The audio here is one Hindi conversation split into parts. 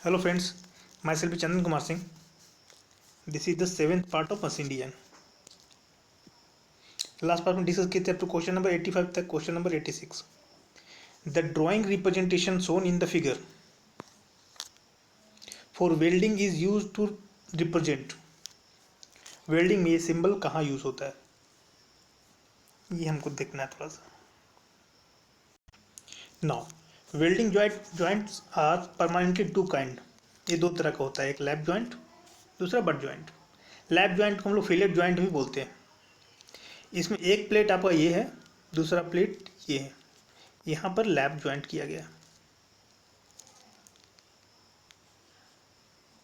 Hello friends, myself is Chandan Kumar Singh. This is the seventh part of machine design. Last part में डिस्कस किए थे अप टू क्वेश्चन नंबर 85 तक. Question number 86. The drawing representation shown in the figure for welding is use to represent. Welding में ये सिंबल कहाँ यूज होता है, ये हमको देखना है थोड़ा सा. Now welding joints are permanently two kind. ये दो तरह का होता है, एक लैप जॉइंट, दूसरा बट जॉइंट. लैप जॉइंट को हम लोग फिलेट जॉइंट भी बोलते हैं. इसमें एक प्लेट आपका ये है, दूसरा प्लेट ये है. यहाँ पर लैप जॉइंट किया गया.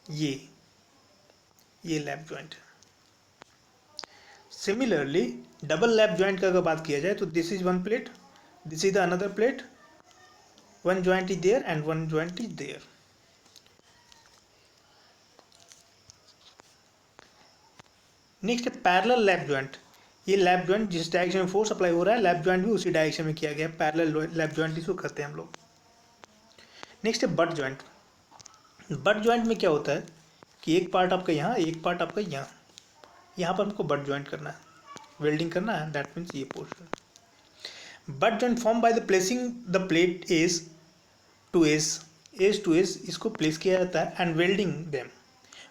ये लैप जॉइंट है. सिमिलरली डबल लैप जॉइंट का अगर बात किया जाए तो this is one plate, this is the another plate, one joint is there and one joint is there. Next है पैरेलल लैप जॉइंट. ये लैप जॉइंट जिस डायरेक्शन में फोर्स अप्लाई हो रहा है, लैप जॉइंट भी उसी डायरेक्शन में किया गया है. पैरेलल लैप जॉइंट इसको कहते हैं हम लोग. नेक्स्ट है बट जॉइंट. बट जॉइंट में क्या होता है कि एक पार्ट आपका यहाँ, एक पार्ट आपका यहाँ. यहाँ पर हमको बट जॉइंट करना है, वेल्डिंग करना है. दैट मीन्स ये portion. Butt joint form by the placing the plate edge to edge इसको प्लेस किया जाता है and welding them.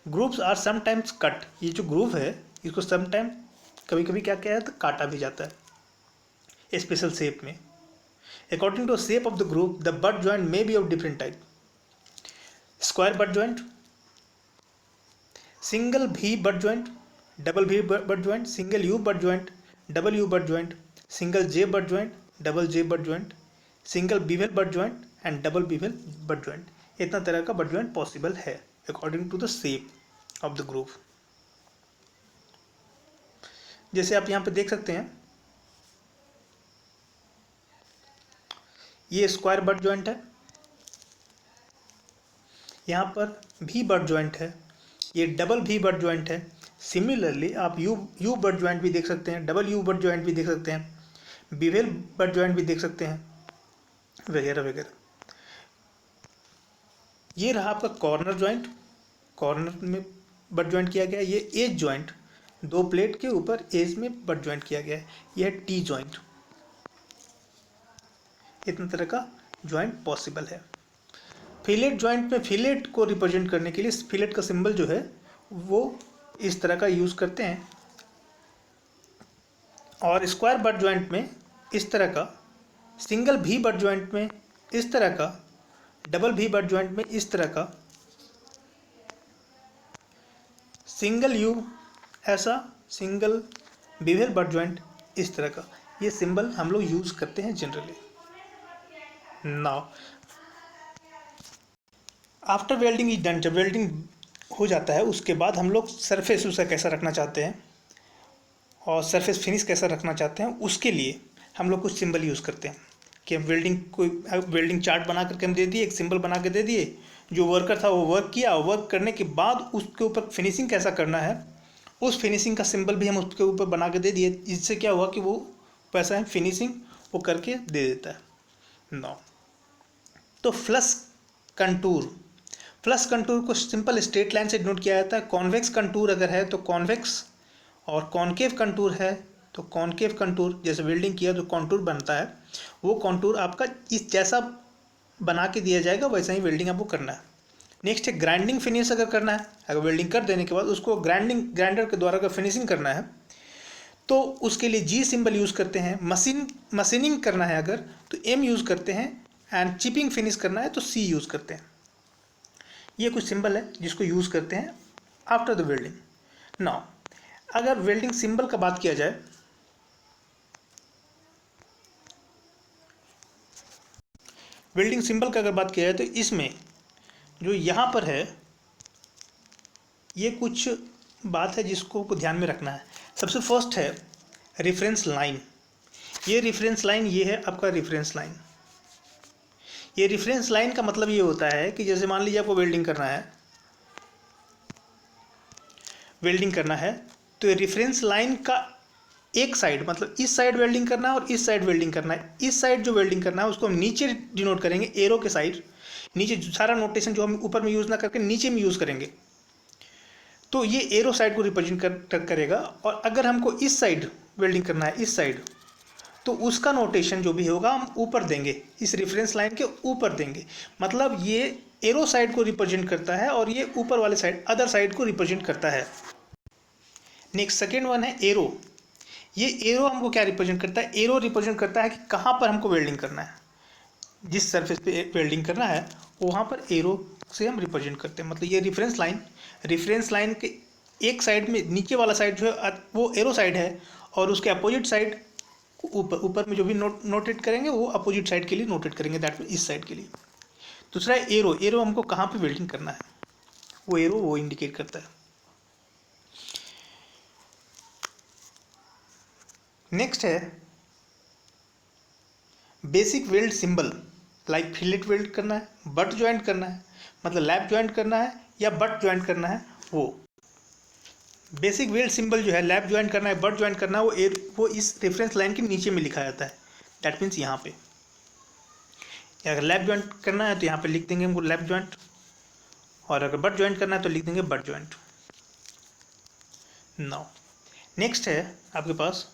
Grooves are sometimes cut. ये जो ग्रूव है इसको समटाइम कभी कभी क्या किया जाता है, काटा भी जाता है स्पेशल शेप में. According to shape of the groove the butt joint may be of different type. Square butt joint, single V butt joint, double V butt joint, single U butt joint, double U butt joint, single J butt joint, double J butt joint, single bevel butt joint and double bevel butt joint. इतना तरह का बट जॉइंट पॉसिबल है according to the shape of the groove. जैसे आप यहाँ पे देख सकते हैं, ये स्क्वायर बट जॉइंट है, यहाँ पर भी बट जॉइंट है, ये डबल भी बट जॉइंट है. सिमिलरली आप यू बट जॉइंट भी देख सकते हैं, डबल यू बट जॉइंट भी देख सकते हैं, बीवेल बट जॉइंट भी देख सकते हैं, वगैरह वगैरह. ये रहा आपका कॉर्नर जॉइंट, कॉर्नर में बट जॉइंट किया गया. ये एज जॉइंट, दो प्लेट के ऊपर एज में बट जॉइंट किया गया है. यह है टी जॉइंट. इतना तरह का जॉइंट पॉसिबल है. फिलेट जॉइंट में फिलेट को रिप्रेजेंट करने के लिए फिलेट का सिंबल जो है वो इस तरह का यूज़ करते हैं. और स्क्वायर बट जॉइंट में इस तरह का, सिंगल भी बट जॉइंट में इस तरह का, डबल भी बट जॉइंट में इस तरह का, सिंगल यू ऐसा, सिंगल बीवेल बट जॉइंट इस तरह का. ये सिंबल हम लोग यूज़ करते हैं generally. Now after welding is done, जब वेल्डिंग हो जाता है उसके बाद हम लोग सरफेस उसका कैसा रखना चाहते हैं और सरफेस फिनिश कैसा रखना चाहते हैं, उसके लिए हम लोग कुछ सिंबल यूज़ करते हैं. कि हम वेल्डिंग चार्ट बना करके हम दे दिए, एक सिंबल बना के दे दिए. जो वर्कर था वो वर्क किया, वर्क करने के बाद उसके ऊपर फिनिशिंग कैसा करना है, उस फिनिशिंग का सिंबल भी हम उसके ऊपर बना के दे दिए. इससे क्या हुआ कि वो वैसा है फिनिशिंग वो करके दे देता है. नो तो फ्लश कंटूर, फ्लश कंटूर को सिंपल स्ट्रेट लाइन से डिनोट किया जाता है. कॉन्वेक्स कंटूर अगर है तो कॉन्वेक्स, और कॉन्केव कंटूर है तो कॉन्केव कंटूर. जैसे वेल्डिंग किया तो कंटूर बनता है, वो कंटूर आपका इस जैसा बना के दिया जाएगा, वैसा ही वेल्डिंग आपको करना है. नेक्स्ट है ग्राइंडिंग फिनिश. अगर करना है, अगर वेल्डिंग कर देने के बाद उसको ग्राइंडर के द्वारा अगर फिनिशिंग करना है तो उसके लिए जी सिंबल यूज़ करते हैं. मशीनिंग करना है अगर तो एम यूज़ करते हैं, एंड चिपिंग फिनिश करना है तो सी यूज़ करते हैं. ये कुछ सिंबल है जिसको यूज़ करते हैं आफ्टर द वेल्डिंग. नाउ अगर वेल्डिंग सिंबल का बात किया जाए, वेल्डिंग सिंबल का अगर बात किया जाए तो इसमें जो यहाँ पर है ये कुछ बात है जिसको ध्यान में रखना है. सबसे फर्स्ट है रेफरेंस लाइन. ये रेफरेंस लाइन, ये है आपका रेफरेंस लाइन. ये रेफरेंस लाइन का मतलब ये होता है कि जैसे मान लीजिए आपको वेल्डिंग करना है तो ये रेफरेंस लाइन का एक साइड, मतलब इस साइड वेल्डिंग करना है और इस साइड वेल्डिंग करना है. इस साइड जो वेल्डिंग करना है उसको हम नीचे डिनोट करेंगे एरो के साइड. नीचे सारा नोटेशन जो हम ऊपर में यूज़ ना करके नीचे में यूज़ करेंगे, तो ये एरो साइड को रिप्रेजेंट करेगा। और अगर हमको इस साइड वेल्डिंग करना है, इस साइड, तो उसका नोटेशन जो भी होगा हम ऊपर देंगे, इस रेफरेंस लाइन के ऊपर देंगे। मतलब ये एरो साइड को रिप्रेजेंट करता है और ये ऊपर वाले साइड, अदर साइड को रिप्रेजेंट करता है। नेक्स्ट सेकेंड वन है एरो। ये एरो हमको क्या रिप्रेजेंट करता है? एरो रिप्रेजेंट करता है कि कहाँ पर हमको वेल्डिंग करना है, जिस सरफेस पे वेल्डिंग करना है वहाँ पर एरो से हम रिप्रेजेंट करते हैं। मतलब ये रेफरेंस लाइन के एक साइड में नीचे वाला साइड जो है वो एरो साइड है, और उसके अपोजिट साइड ऊपर में जो भी नोटेट करेंगे वो अपोजिट साइड के लिए नोटेट करेंगे, दैट मीन इस साइड के लिए। दूसरा है एरो। एरो हमको कहाँ पे वेल्डिंग करना है, वो एरो वो इंडिकेट करता है। नेक्स्ट है basic weld symbol. Like fillet weld करना है, बट ज्वाइंट करना है, मतलब लैप ज्वाइंट करना है या बट ज्वाइंट करना है, वो बेसिक वेल्ड सिंबल जो है, लैप ज्वाइंट करना है, बट ज्वाइंट करना है, वो इस रेफरेंस लाइन के नीचे में लिखा जाता है। दैट मीन्स यहाँ पे अगर लैप ज्वाइंट करना है तो यहाँ पे लिख देंगे हमको लैप ज्वाइंट, और अगर बट ज्वाइंट करना है तो लिख देंगे बट ज्वाइंट। नाउ नेक्स्ट है आपके पास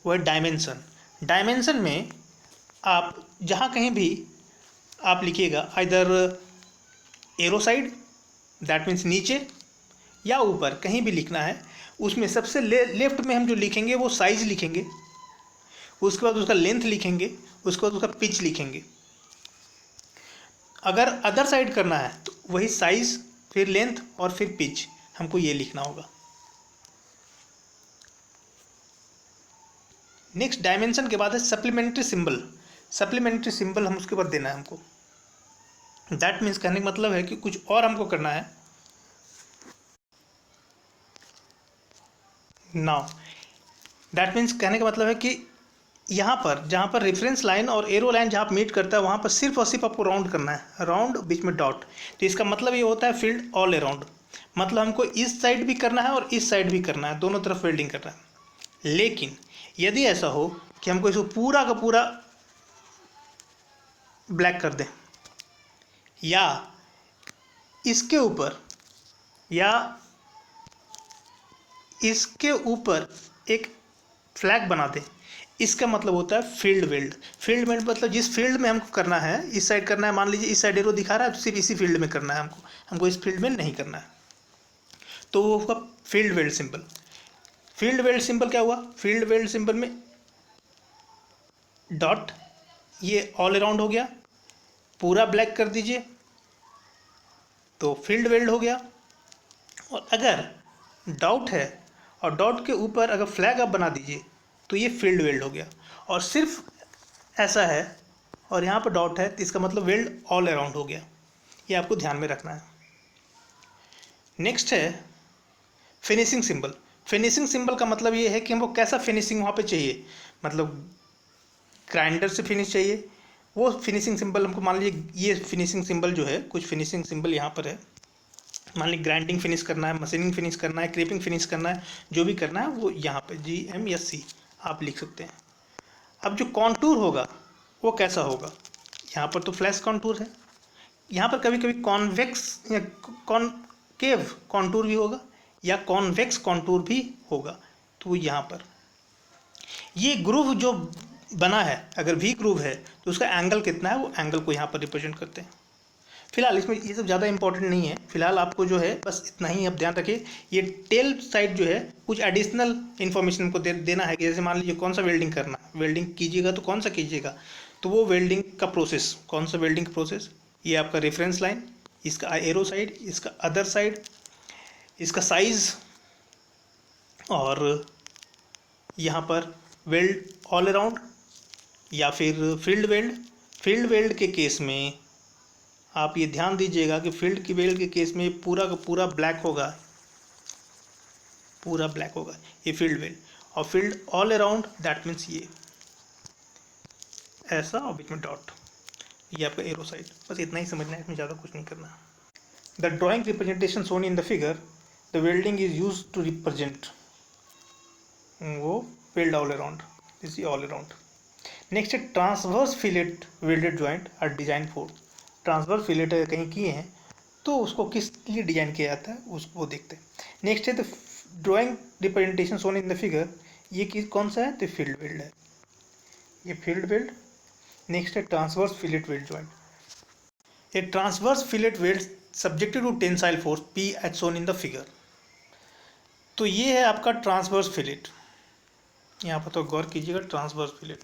वो है डायमेंशन। डायमेंशन में आप जहाँ कहीं भी आप लिखिएगा either arrow side, that means नीचे या ऊपर, कहीं भी लिखना है, उसमें सबसे लेफ्ट में हम जो लिखेंगे वो साइज लिखेंगे, उसके बाद उसका लेंथ लिखेंगे, उसके बाद उसका पिच लिखेंगे। अगर अदर साइड करना है तो वही साइज, फिर लेंथ और फिर पिच हमको ये लिखना होगा। नेक्स्ट डायमेंशन के बाद है सप्लीमेंट्री सिंबल। सप्लीमेंट्री सिंबल हम उसके बाद देना है हमको। दैट मीन्स कहने का मतलब है कि कुछ और हमको करना है। नाउ दैट मीन्स कहने का मतलब है कि यहाँ पर जहाँ पर रेफरेंस लाइन और एरो लाइन जहाँ मीट करता है वहाँ पर सिर्फ और सिर्फ आपको राउंड करना है, राउंड बीच में डॉट। तो इसका मतलब ये होता है फील्ड ऑल अराउंड। मतलब हमको इस साइड भी करना है और इस साइड भी करना है, दोनों तरफ वेल्डिंग करना है। लेकिन यदि ऐसा हो कि हमको इसको पूरा का पूरा ब्लैक कर दें, या इसके ऊपर या इसके ऊपर एक फ्लैग बना दें, इसका मतलब होता है फील्ड वेल्ड। फील्ड वेल्ड मतलब जिस फील्ड में हमको करना है, इस साइड करना है, मान लीजिए इस साइड एरो दिखा रहा है तो सिर्फ इसी फील्ड में करना है हमको इस फील्ड में नहीं करना है, तो वो होगा field weld symbol. Field weld symbol क्या हुआ? फील्ड वेल्ड सिंबल में डॉट, ये ऑल अराउंड हो गया, पूरा ब्लैक कर दीजिए तो फील्ड वेल्ड हो गया। और अगर डॉट है और डॉट के ऊपर अगर फ्लैग आप बना दीजिए तो ये फील्ड वेल्ड हो गया। और सिर्फ ऐसा है और यहाँ पर डॉट है तो इसका मतलब वेल्ड ऑल अराउंड हो गया। ये आपको ध्यान में रखना है। नेक्स्ट है फिनिशिंग सिंबल। फिनिशिंग सिंबल का मतलब ये है कि हमको कैसा फिनिशिंग वहाँ पे चाहिए, मतलब ग्राइंडर से फिनिश चाहिए, वो फिनिशिंग सिंबल हमको, मान लीजिए ये फिनिशिंग सिंबल जो है, कुछ फिनिशिंग सिंबल यहाँ पर है, मान लीजिए ग्राइंडिंग फिनिश करना है, मशीनिंग फिनिश करना है, क्रीपिंग फिनिश करना है, जो भी करना है वो यहाँ पे GMSC आप लिख सकते हैं। अब जो कॉन्टूर होगा वो कैसा होगा? यहाँ पर तो फ्लैश कॉन्टूर है, यहाँ पर कभी कभी कॉन्वेक्स या कॉनकेव कॉन्टूर भी होगा या कॉन्वेक्स कॉन्टूर भी होगा। तो यहाँ पर ये ग्रूव जो बना है, अगर V ग्रूव है तो उसका एंगल कितना है, वो एंगल को यहाँ पर रिप्रेजेंट करते हैं। फिलहाल इसमें ये सब ज़्यादा इंपॉर्टेंट नहीं है, फिलहाल आपको जो है बस इतना ही आप ध्यान रखिए। ये टेल साइड जो है कुछ एडिशनल इन्फॉर्मेशन को देना है कि जैसे मान लीजिए कौन सा वेल्डिंग करना है, वेल्डिंग कीजिएगा तो कौन सा कीजिएगा, तो वो वेल्डिंग का प्रोसेस, कौन सा वेल्डिंग का प्रोसेस, ये आपका रेफरेंस लाइन, इसका एरो साइड, इसका अदर साइड, इसका साइज़, और यहाँ पर वेल्ड ऑल अराउंड या फिर फील्ड वेल्ड। फील्ड वेल्ड के केस में आप ये ध्यान दीजिएगा कि फील्ड की वेल्ड के केस में पूरा का पूरा ब्लैक होगा, पूरा ब्लैक होगा ये फील्ड वेल्ड। और field all around that means ये ऐसा और बीच में डॉट, ये आपका एरो साइड। बस इतना ही समझना है, इसमें ज़्यादा कुछ नहीं करना। The drawing representation shown in the figure, the welding is use to represent, वो weld all around, this all around. Next है transverse fillet welded joint are design for. Transverse fillet कहीं किए हैं तो उसको किस लिए डिजाइन किया जाता है उसको देखते हैं। नेक्स्ट है the drawing representation shown in the figure. ये कौन सा है? तो फील्ड वेल्ड है, ये फील्ड वेल्ड। नेक्स्ट है transverse fillet weld joint. A transverse fillet weld subjected to tensile force P as shown in the figure. तो ये है आपका ट्रांसवर्स फिलेट, यहाँ पर तो गौर कीजिएगा, ट्रांसवर्स फिलेट,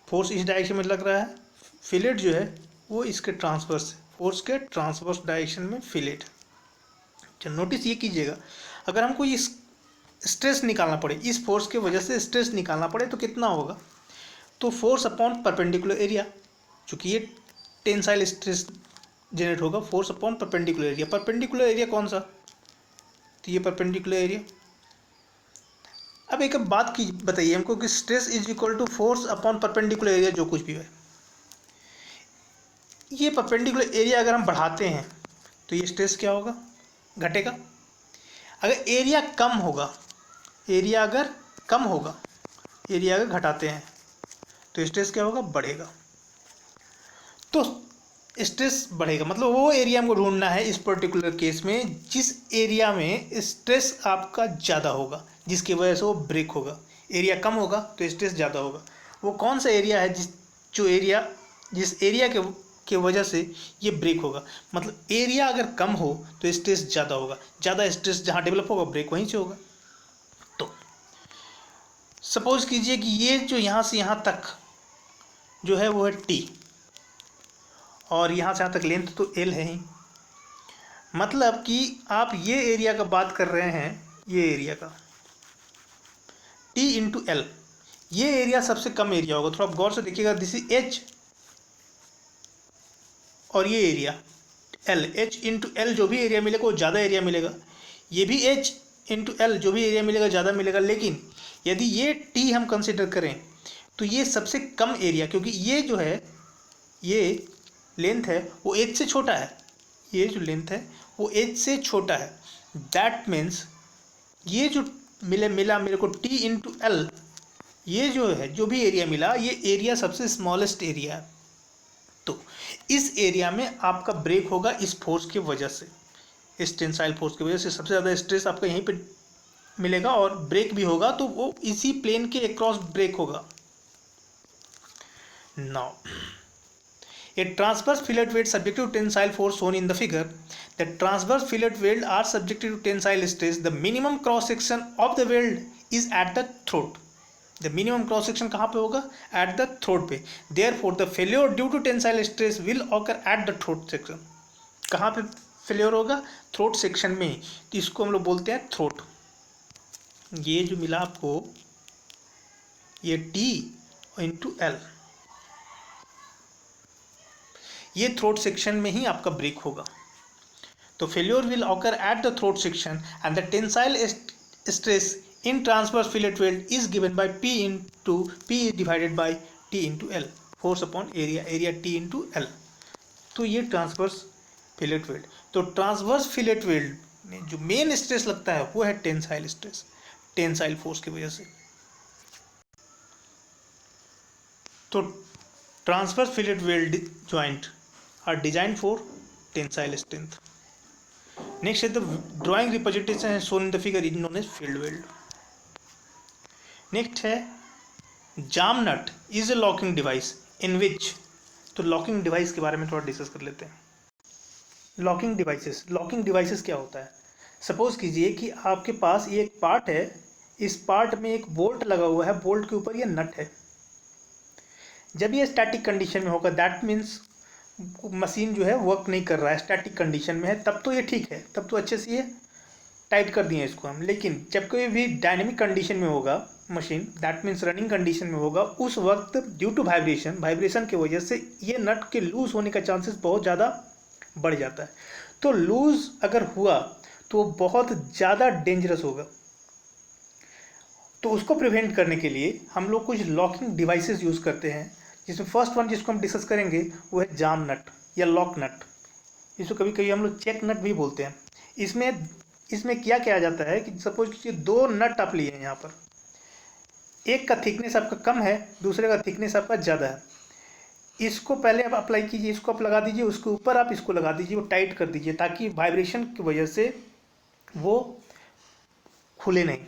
फोर्स इस डायरेक्शन में लग रहा है, फिलेट जो है वो इसके ट्रांसवर्स, फोर्स के ट्रांसवर्स डायरेक्शन में फिलेट। चलो नोटिस ये कीजिएगा, अगर हमको इस स्ट्रेस निकालना पड़े, इस फोर्स के वजह से स्ट्रेस निकालना पड़े तो कितना होगा? तो फोर्स अपॉन परपेंडिकुलर एरिया, चूँकि ये टेंसाइल स्ट्रेस जनरेट होगा, force upon perpendicular area. Perpendicular area कौन सा? तो ये परपेंडिकुलर एरिया। अब एक बात की बताइए हमको कि stress is equal to force upon perpendicular area, जो कुछ भी है। ये परपेंडिकुलर एरिया अगर हम बढ़ाते हैं तो ये स्ट्रेस क्या होगा? घटेगा। अगर एरिया कम होगा, एरिया अगर कम होगा, एरिया अगर घटाते हैं तो स्ट्रेस क्या होगा? बढ़ेगा। तो स्ट्रेस बढ़ेगा मतलब वो एरिया हमको ढूंढना है इस पर्टिकुलर केस में जिस एरिया में स्ट्रेस आपका ज़्यादा होगा, जिसकी वजह से वो ब्रेक होगा। एरिया कम होगा तो स्ट्रेस ज़्यादा होगा। वो कौन सा एरिया है जिस एरिया के वजह से ये ब्रेक होगा? मतलब एरिया अगर कम हो तो स्ट्रेस ज़्यादा होगा, ज़्यादा स्ट्रेस जहाँ डेवलप होगा ब्रेक वहीं से होगा। तो सपोज कीजिए कि ये जो यहाँ से यहाँ तक जो है वो है टी, और यहाँ से यहाँ तक लेंथ तो एल है ही। मतलब कि आप ये एरिया का बात कर रहे हैं, ये एरिया का टी इंटू एल, ये एरिया सबसे कम एरिया होगा। थोड़ा गौर से देखिएगा, दिस इज एच और ये area L, H into L जो भी एरिया मिलेगा वो ज़्यादा एरिया मिलेगा, ये भी एच इंटू एल जो भी एरिया मिलेगा ज़्यादा मिलेगा। लेकिन यदि ये टी हम कंसिडर करें तो ये सबसे कम एरिया, क्योंकि ये जो है ये लेंथ है वो एच से छोटा है, ये जो लेंथ है वो एच से छोटा है। दैट मीन्स ये जो मिला मेरे को टी इंटू एल, ये जो है जो भी एरिया मिला ये एरिया सबसे स्मॉलेस्ट एरिया है। तो इस एरिया में आपका ब्रेक होगा इस फोर्स की वजह से, इस टेंसाइल फोर्स की वजह से सबसे ज़्यादा स्ट्रेस आपका यहीं पे मिलेगा, और ब्रेक भी होगा तो वो इसी प्लेन के अक्रॉस ब्रेक होगा। Now a transverse fillet weld subjected to tensile force shown in the figure. The transverse fillet weld are subjected to tensile stress. The minimum cross section of the weld is at the throat. The minimum cross section कहाँ पे होगा? At the throat पे. Therefore, the failure due to tensile stress will occur at the throat section. कहाँ पे फेलियर होगा? थ्रोट सेक्शन में। तो इसको हम लोग बोलते हैं थ्रोट। ये जो मिला आपको ये T इंटू एल, ये थ्रोट सेक्शन में ही आपका ब्रेक होगा। तो failure will occur at the throat section and the tensile stress in transverse fillet weld is given by P divided by T into L, force upon area, area T into L. तो ये ट्रांसवर्स फिलेट वेल्ड। तो ट्रांसवर्स फिलेट वेल्ड में जो मेन स्ट्रेस लगता है वो है टेंसाइल स्ट्रेस, टेंसाइल फोर्स की वजह से। तो transverse fillet weld joint are designed for tensile strength. Next is the drawing representation as shown in the figure is known as field weld. Next है jam nut is a locking device in which, तो locking device के बारे में थोड़ा डिस्कस कर लेते हैं। locking devices क्या होता है? सपोज कीजिए कि आपके पास ये एक पार्ट है, इस पार्ट में एक बोल्ट लगा हुआ है, बोल्ट के ऊपर ये नट है। जब ये स्टैटिक कंडीशन में होगा, दैट मीन्स मशीन जो है वर्क नहीं कर रहा है, स्टैटिक कंडीशन में है, तब तो ये ठीक है, तब तो अच्छे से ये टाइट कर दिए इसको हम। लेकिन जब कोई भी डायनेमिक कंडीशन में होगा machine, that means running condition में होगा, उस वक्त ड्यू टू वाइब्रेशन की वजह से ये नट के लूज होने का चांसेस बहुत ज़्यादा बढ़ जाता है। तो लूज अगर हुआ तो वो बहुत ज़्यादा डेंजरस होगा। तो उसको प्रिवेंट करने के लिए हम लोग कुछ लॉकिंग डिवाइसेस यूज़ करते हैं, जिसमें फर्स्ट वन जिसको हम डिस्कस करेंगे वो है जाम नट या लॉक नट। इसको कभी कभी हम लोग चेक नट भी बोलते हैं। इसमें क्या किया जाता है कि सपोज कि दो नट आप लिए हैं, यहाँ पर एक का थिकनेस आपका कम है, दूसरे का थिकनेस आपका ज़्यादा है। इसको पहले आप अप्लाई कीजिए, इसको आप लगा दीजिए, उसके ऊपर आप इसको लगा दीजिए, वो टाइट कर दीजिए ताकि वाइब्रेशन की वजह से वो खुले नहीं,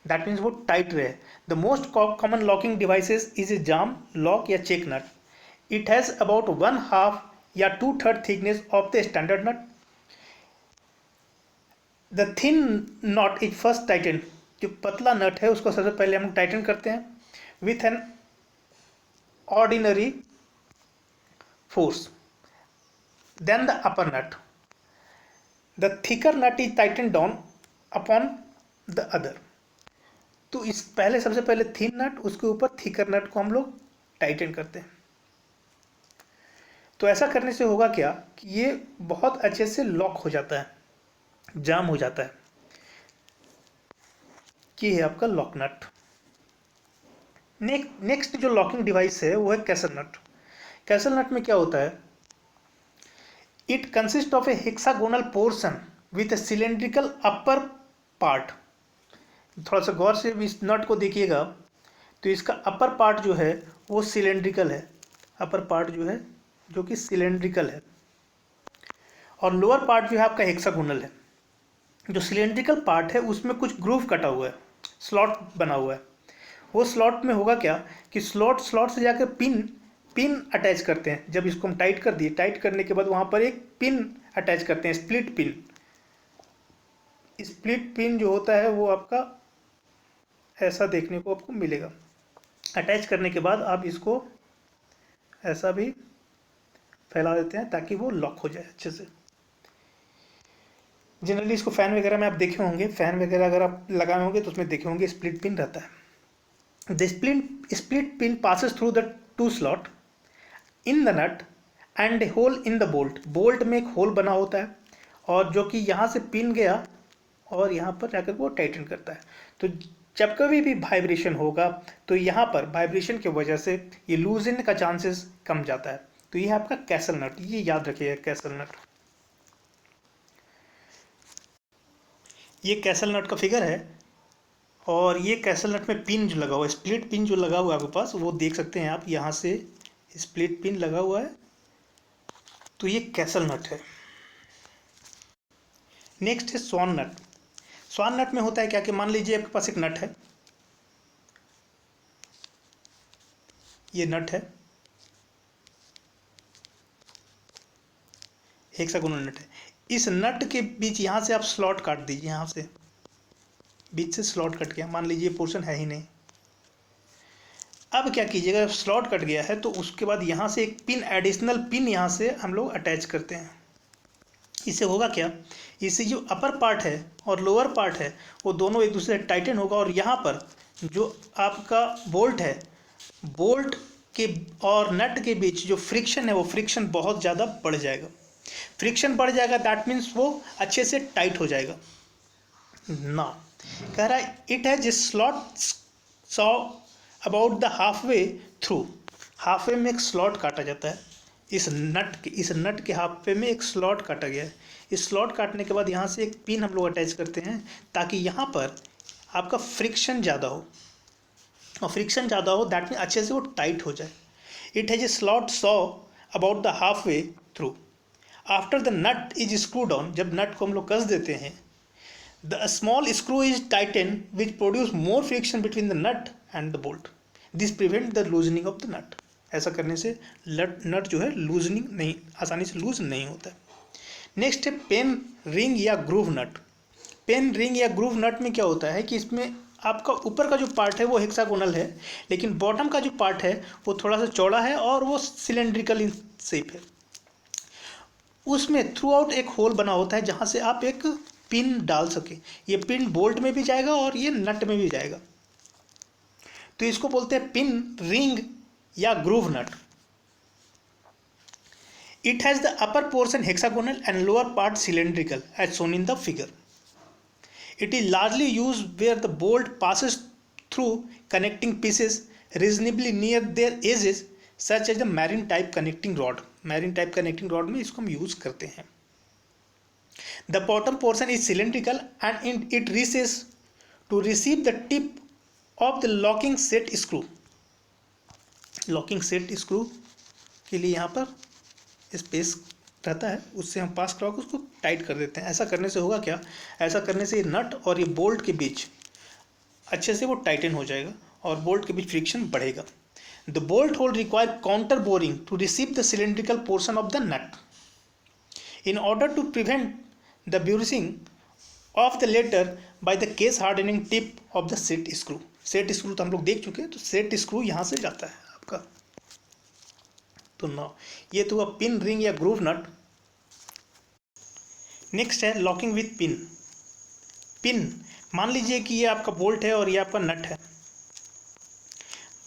दैट मीन्स वो टाइट रहे। The most common locking devices is a jam lock या check nut. It has about 1/2 या 2/3 thickness of the standard nut. The thin nut is first tighten. जो पतला नट है उसको सबसे पहले हम लोग टाइटन करते हैं with an ordinary force, then the upper nut. The thicker nut is tighten down upon the other. तो इस पहले सबसे पहले थिन नट, उसके ऊपर थिकर नट को हम लोग टाइटन करते हैं। तो ऐसा करने से होगा क्या कि ये बहुत अच्छे से लॉक हो जाता है, जाम हो जाता है। ये है आपका लॉक नट। नेक्स्ट जो लॉकिंग डिवाइस है वो है कैसल नट। कैसल नट में क्या होता है, it consist of A hexagonal portion with A cylindrical upper part. थोड़ा सा गौर से इस नट को देखिएगा तो इसका अपर पार्ट जो है वो सिलेंड्रिकल है, अपर पार्ट जो है जो कि सिलेंड्रिकल है, और लोअर पार्ट जो है आपका हेक्सागोनल है। जो सिलेंड्रिकल पार्ट है उसमें कुछ ग्रूव कटा हुआ है, स्लॉट बना हुआ है। वो स्लॉट में होगा क्या कि स्लॉट से जाकर पिन अटैच करते हैं। जब इसको हम टाइट कर दिए, टाइट करने के बाद वहाँ पर एक पिन अटैच करते हैं, स्प्लिट पिन। स्प्लिट पिन जो होता है वो आपका ऐसा देखने को आपको मिलेगा। अटैच करने के बाद आप इसको ऐसा भी फैला देते हैं ताकि वो लॉक हो जाए अच्छे से। जनरली इसको फैन वगैरह में आप देखे होंगे, फैन वगैरह अगर आप लगाए होंगे तो उसमें देखे होंगे स्प्लिट पिन रहता है। The split pin passes through the 2 slot in the nut and a hole in the bolt. Bolt में एक होल बना होता है और जो कि यहाँ से पिन गया और यहाँ पर जाकर वो टाइटन करता है। तो जब कभी भी वाइब्रेशन होगा तो यहाँ पर वाइब्रेशन की वजह से ये लूजन का चांसेस कम जाता है। तो ये है आपका कैसल नट, ये याद रखिएगा कैसल नट। ये कैसल नट का फिगर है और ये कैसल नट में पिन जो लगा हुआ है, स्प्लिट पिन जो लगा हुआ है आपके पास, वो देख सकते हैं आप, यहाँ से स्प्लिट पिन लगा हुआ है। तो ये कैसल नट है। नेक्स्ट है स्वान नट। स्वान नट में होता है क्या कि मान लीजिए आपके पास एक नट है, ये नट है, हेक्सागोनल नट है। इस नट के बीच यहाँ से आप स्लॉट काट दीजिए, यहाँ से बीच से स्लॉट कट गया, मान लीजिए पोर्शन है ही नहीं। अब क्या कीजिएगा, जब स्लॉट कट गया है तो उसके बाद यहाँ से एक पिन, एडिशनल पिन यहाँ से हम लोग अटैच करते हैं। इससे होगा क्या, इससे जो अपर पार्ट है और लोअर पार्ट है वो दोनों एक दूसरे से टाइटन होगा और यहाँ पर जो आपका बोल्ट है, बोल्ट के और नट के बीच जो फ्रिक्शन है वो फ्रिक्शन बहुत ज़्यादा बढ़ जाएगा। फ्रिक्शन बढ़ जाएगा दैट मीन्स वो अच्छे से टाइट हो जाएगा ना। कह रहा है it has slot saw about the half way through. Half way में एक स्लॉट काटा जाता है, इस नट के हाफ वे में एक स्लॉट काटा गया है। इस स्लॉट काटने के बाद यहाँ से एक पिन हम लोग अटैच करते हैं ताकि यहाँ पर आपका फ्रिक्शन ज़्यादा हो, और फ्रिक्शन ज़्यादा हो दैट मीन अच्छे से वो टाइट हो जाए। It has a slot saw about the half way through. After the nut is screw down, जब नट को हम लोग कस देते हैं, the small screw is tighten which produce more friction between the nut and the bolt. This prevent the loosening of the nut. ऐसा करने से नट जो है लूजनिंग नहीं, आसानी से लूज नहीं होता है। नेक्स्ट है पेन रिंग या ग्रूव नट। पेन रिंग या ग्रूव नट में क्या होता है कि इसमें आपका ऊपर का जो पार्ट है वो हेक्सागोनल है, लेकिन बॉटम का जो पार्ट है वो थोड़ा सा चौड़ा है और वो सिलेंड्रिकल इन शेप है। उसमें थ्रू आउट एक होल बना होता है जहाँ से आप एक पिन डाल सके। ये पिन बोल्ट में भी जाएगा और ये नट में भी जाएगा, तो इसको बोलते हैं पिन रिंग या groove nut. It has the upper portion hexagonal and lower part cylindrical as shown in the figure. It is largely used where the bolt passes through connecting pieces reasonably near their edges such as the marine type connecting rod. Marine type connecting rod में इसको हम यूज करते हैं। The bottom portion is cylindrical and it recesses to receive the tip of the locking set screw. Locking set screw के लिए यहाँ पर स्पेस रहता है, उससे हम पास करवा के उसको टाइट कर देते हैं। ऐसा करने से होगा क्या, ऐसा करने से ये नट और ये बोल्ट के बीच अच्छे से वो टाइटन हो जाएगा और बोल्ट के बीच फ्रिक्शन बढ़ेगा। The bolt hole require counter boring to receive the cylindrical portion of the nut in order to prevent the bursting of the latter by the case hardening tip of the set screw। Set screw तो हम लोग देख चुके हैं, तो सेट स्क्रू यहाँ से जाता है आपका। तो ना ये तो हुआ पिन, रिंग या ग्रूव नट। नेक्स्ट है लॉकिंग विथ पिन। पिन मान लीजिए कि ये आपका बोल्ट है और ये आपका नट है।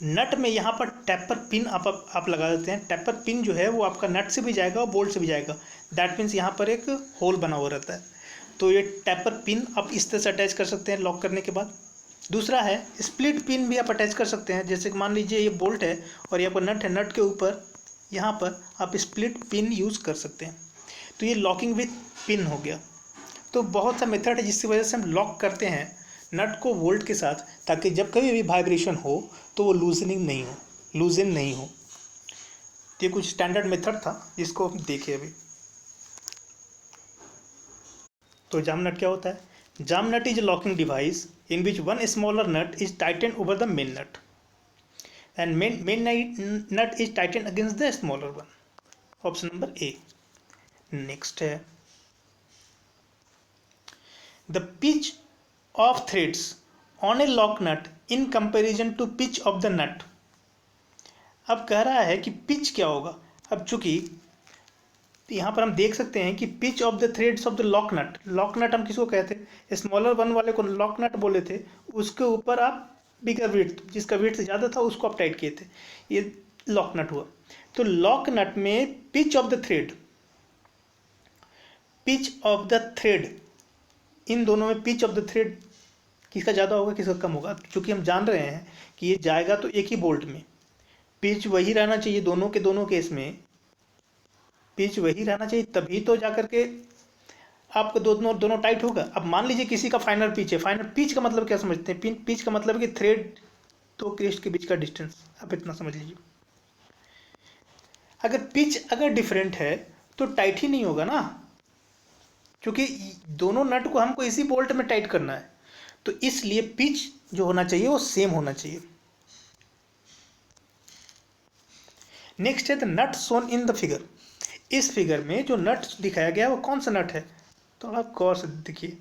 नट में यहाँ पर टैपर पिन आप लगा देते हैं। टैपर पिन जो है वो आपका नट से भी जाएगा और बोल्ट से भी जाएगा। दैट मीन्स यहाँ पर एक होल बना हुआ रहता है, तो ये टैपर पिन आप इस तरह से अटैच कर सकते हैं लॉक करने के बाद। दूसरा है स्प्लिट पिन भी आप अटैच कर सकते हैं। जैसे कि मान लीजिए ये बोल्ट है और यहाँ पर नट है, नट के ऊपर यहाँ पर आप स्प्लिट पिन यूज़ कर सकते हैं। तो ये लॉकिंग विथ पिन हो गया। तो बहुत सा मेथड है जिसकी वजह से हम लॉक करते हैं नट को बोल्ट के साथ, ताकि जब कभी भी वाइब्रेशन हो तो वो लूजन नहीं हो। ये कुछ स्टैंडर्ड मेथड था जिसको हम देखें अभी। तो जाम नट क्या होता है? Jam nut is a locking device in which one smaller nut is tighten over the main nut and main nut is tighten against the smaller one. Option number A. Next है the pitch of threads on a lock nut in comparison to pitch of the nut. अब कह रहा है कि पिच क्या होगा। अब चूंकि यहाँ पर हम देख सकते हैं कि pitch of the threads of the lock nut हम किसको कहते हैं? स्मॉलर वन वाले को लॉक नट बोले थे। उसके ऊपर आप बिगर विड्थ, जिसका विड्थ ज़्यादा था उसको आप टाइट किए थे, ये लॉक नट हुआ। तो लॉक नट में पिच ऑफ द थ्रेड इन दोनों में पिच ऑफ द थ्रेड किसका ज़्यादा होगा, किसका कम होगा? क्योंकि हम जान रहे हैं कि ये जाएगा तो एक ही बोल्ट में, पिच वही रहना चाहिए। दोनों केस में पिच वही रहना चाहिए, तभी तो जाकर के आपको दोनों टाइट होगा। अब मान लीजिए किसी का फाइनल पिच है। फाइनल पिच का मतलब क्या समझते हैं? पिच का मतलब है कि थ्रेड तो क्रेस्ट के बीच का डिस्टेंस, आप इतना समझ लीजिए। अगर पिच डिफरेंट है तो टाइट ही नहीं होगा ना, क्योंकि दोनों नट को हमको इसी बोल्ट में टाइट करना है। तो इसलिए पिच जो होना चाहिए वो सेम होना चाहिए। नेक्स्ट है the nut shown in the figure. इस फिगर में जो नट दिखाया गया है वो कौन सा नट है? तो आप गौर से देखिए,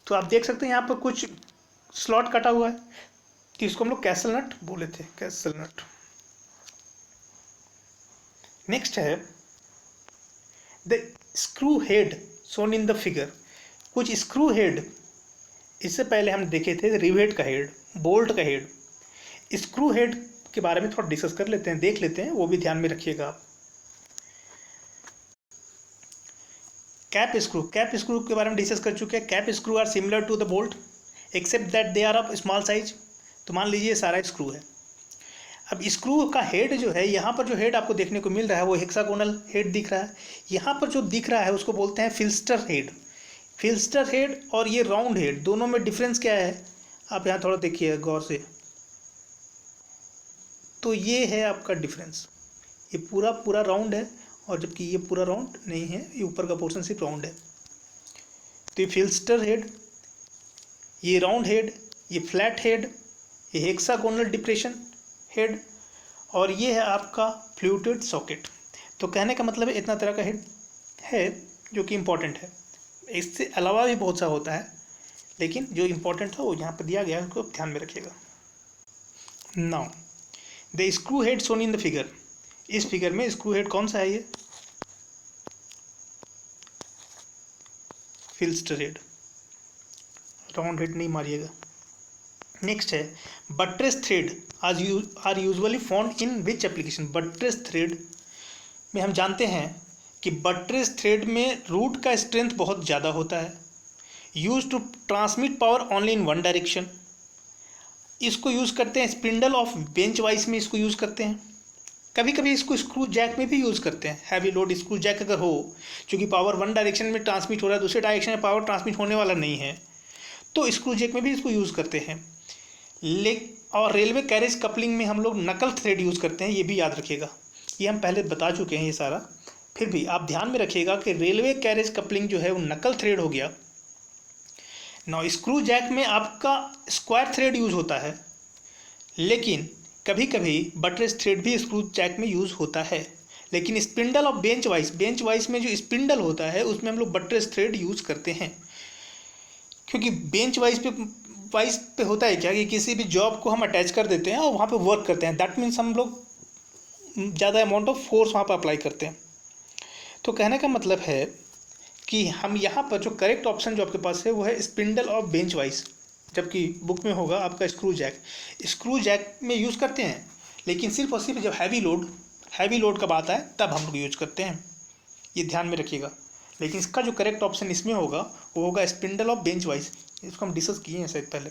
तो आप देख सकते हैं यहाँ पर कुछ स्लॉट कटा हुआ है, तो इसको हम लोग कैसल नट बोले थे, कैसल नट। नेक्स्ट है the screw head shown in the figure. कुछ स्क्रू हेड इससे पहले हम देखे थे रिवेट का हेड, बोल्ट का हेड। स्क्रू हेड के बारे में थोड़ा डिस्कस कर लेते हैं, देख लेते हैं, वो भी ध्यान में रखिएगा आप। कैप स्क्रू के बारे में डिस्कस कर चुके हैं। Cap screw are similar to the bolt except that they are of small size. तो मान लीजिए सारा स्क्रू है। अब स्क्रू का हेड जो है, यहाँ पर जो हेड आपको देखने को मिल रहा है वो हेक्सागोनल हेड दिख रहा है। यहाँ पर जो दिख रहा है उसको बोलते हैं फिल्स्टर हेड और ये राउंड हेड, दोनों में डिफरेंस क्या है आप यहाँ थोड़ा देखिए गौर से। तो ये है आपका डिफरेंस, ये पूरा राउंड है और जबकि ये पूरा राउंड नहीं है, ये ऊपर का पोर्शन सिर्फ राउंड है। तो ये फिल्स्टर हेड, ये राउंड हेड, ये फ्लैट हेड, ये हेक्सागोनल डिप्रेशन हेड और ये है आपका फ्लूटेड सॉकेट। तो कहने का मतलब है इतना तरह का हेड है जो कि इम्पोर्टेंट है। इससे अलावा भी बहुत सा होता है, लेकिन जो इम्पोर्टेंट है वो यहाँ पर दिया गया है, उसको ध्यान में रखिएगा। Now the screw head shown in the figure. इस फिगर में स्क्रू हेड कौन सा है? ये फिल्स्टर हेड, राउंड हेड नहीं मारिएगा। नेक्स्ट है buttress thread are usually found in which application. Buttress thread में हम जानते हैं कि बट्रेस थ्रेड में रूट का स्ट्रेंथ बहुत ज़्यादा होता है। Use to transmit power only in one direction. इसको यूज़ करते हैं स्पिंडल ऑफ बेंच वाइस में, इसको यूज़ करते हैं। कभी कभी इसको स्क्रू जैक में भी यूज़ करते हैं। हैवी लोड स्क्रू जैक अगर हो, क्योंकि पावर वन डायरेक्शन में ट्रांसमिट हो रहा है, दूसरे डायरेक्शन में पावर ट्रांसमिट होने वाला नहीं है, तो स्क्रू जैक में भी इसको यूज़ करते हैं। और रेलवे कैरेज कपलिंग में हम लोग नकल थ्रेड यूज़ करते हैं, ये भी याद रखिएगा। ये हम पहले बता चुके हैं ये सारा, फिर भी आप ध्यान में रखिएगा कि रेलवे कैरेज कपलिंग जो है वो नकल थ्रेड हो गया। नाउ स्क्रू जैक में आपका स्क्वायर थ्रेड यूज होता है, लेकिन कभी कभी बटरेस थ्रेड भी स्क्रू जैक में यूज होता है, लेकिन स्पिंडल और बेंच वाइस में जो स्पिंडल होता है उसमें हम लोग बटरेस थ्रेड यूज करते हैं। क्योंकि बेंच वाइस पे होता है क्या कि किसी भी जॉब को हम अटैच कर देते हैं और वहाँ पे वर्क करते हैं, दैट मीन्स हम लोग ज़्यादा अमाउंट ऑफ फोर्स वहाँ पर अप्लाई करते हैं। तो कहने का मतलब है कि हम यहाँ पर जो करेक्ट ऑप्शन जो आपके पास है वो है स्पिंडल और बेंच वाइस, जबकि बुक में होगा आपका स्क्रू जैक में यूज़ करते हैं, लेकिन सिर्फ और सिर्फ जब हैवी लोड का बात आए तब हम लोग यूज करते हैं, ये ध्यान में रखिएगा। लेकिन इसका जो करेक्ट ऑप्शन इसमें होगा वो होगा स्पिंडल और बेंच वाइस, इसको हम डिस्कस किए हैं शायद पहले।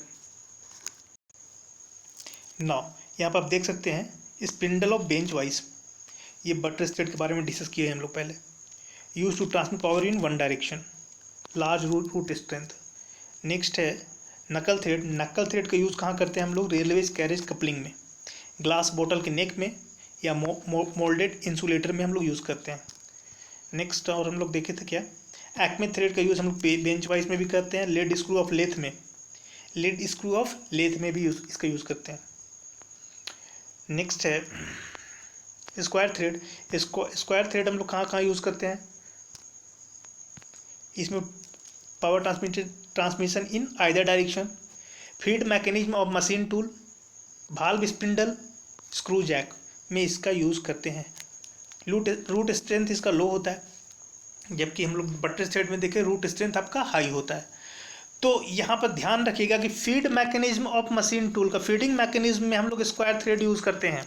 नाउ यहाँ पर आप देख सकते हैं स्पिंडल और बेंच वाइस, ये बटरेस थ्रेड के बारे में डिस्कस किए हैं हम लोग पहले। Use to transmit power in one direction, large root strength. Next है नकल थ्रेड का यूज़ कहाँ करते हैं हम लोग? रेलवे कैरेज कपलिंग में, ग्लास बोतल के नेक में या मोल्डेड इंसुलेटर में हम लोग यूज़ करते हैं। नेक्स्ट और हम लोग देखे थे क्या, एक्मे थ्रेड का यूज़ हम लोग बेंच वाइस में भी करते हैं, लीड स्क्रू ऑफ लेथ में भी इसका यूज़ करते हैं। नेक्स्ट है स्क्वायर थ्रेड हम लोग कहाँ यूज़ करते हैं? इसमें power transmission in either direction, feed mechanism of machine tool, valve spindle, screw jack में इसका यूज़ करते हैं। रूट स्ट्रेंथ इसका लो होता है, जबकि हम लोग बटरेस थ्रेड में देखें रूट स्ट्रेंथ आपका हाई होता है। तो यहाँ पर ध्यान रखिएगा कि feed mechanism of machine tool का फीडिंग मैकेनिज्म में हम लोग स्क्वायर थ्रेड यूज़ करते हैं,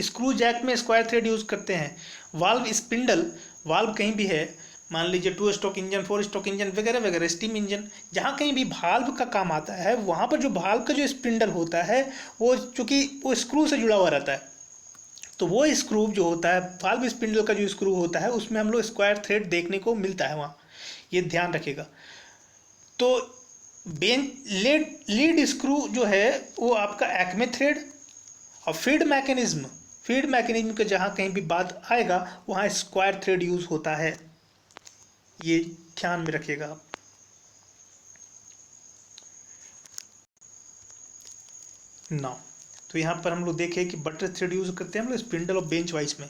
स्क्रू जैक में स्क्वायर थ्रेड यूज़ करते हैं। वाल्व कहीं भी है, मान लीजिए 2 स्ट्रोक इंजन, 4 स्ट्रोक इंजन वगैरह, स्टीम इंजन, जहाँ कहीं भी वाल्व का काम आता है वहाँ पर जो वाल्व का जो स्पिंडल होता है वो चूँकि वो स्क्रू से जुड़ा हुआ रहता है, तो वो स्क्रू जो होता है वाल्व स्पिंडल का जो स्क्रू होता है उसमें हम लोग स्क्वायर थ्रेड देखने को मिलता है वहाँ, ये ध्यान रखिएगा। तो लीड स्क्रू जो है वो आपका एक्मे थ्रेड, और फीड मैकेनिज्म के जहाँ कहीं भी बात आएगा वहाँ स्क्वायर थ्रेड यूज़ होता है, ये ध्यान में रखिएगा आप। नाउ तो यहाँ पर हम लोग देखें कि बटरेस थ्रेड यूज करते हैं हम लोग स्पिंडल और बेंच वाइस में।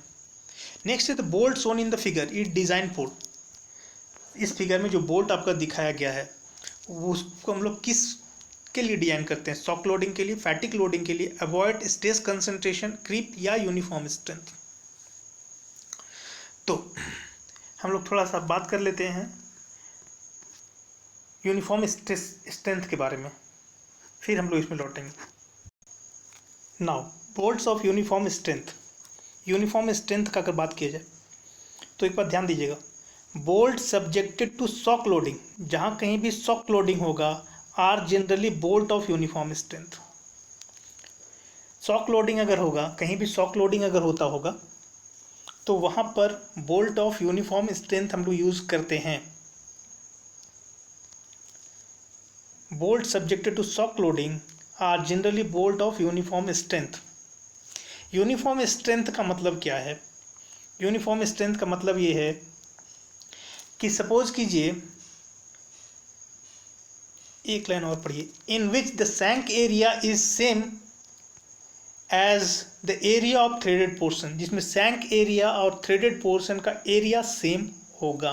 नेक्स्ट है the bolt shown in the figure it design for. इस फिगर में जो बोल्ट आपका दिखाया गया है वो उसको हम लोग किस के लिए डिजाइन करते हैं? शॉक लोडिंग के लिए, फैटिक लोडिंग के लिए, अवॉइड स्ट्रेस कंसंट्रेशन, क्रीप या यूनिफॉर्म स्ट्रेंथ। तो हम लोग थोड़ा सा बात कर लेते हैं यूनिफॉर्म स्ट्रेंथ के बारे में, फिर हम लोग इसमें लौटेंगे। Now bolts of uniform strength का अगर बात किया जाए तो एक बात ध्यान दीजिएगा, bolt subjected to shock loading, जहाँ कहीं भी शॉक लोडिंग होगा, are generally bolt of uniform strength. Shock loading अगर होगा, कहीं भी शॉक लोडिंग अगर होता होगा तो वहाँ पर बोल्ट ऑफ यूनिफॉर्म स्ट्रेंथ हम लोग यूज़ करते हैं। Bolt subjected to shock loading are generally bolt of uniform strength. Uniform strength का मतलब क्या है? यूनिफॉर्म स्ट्रेंथ का मतलब ये है कि सपोज कीजिए, एक लाइन और पढ़िए, in which the shank area is same as the area of threaded portion, जिसमें सैंक एरिया और थ्रेडेड पोर्शन का एरिया सेम होगा।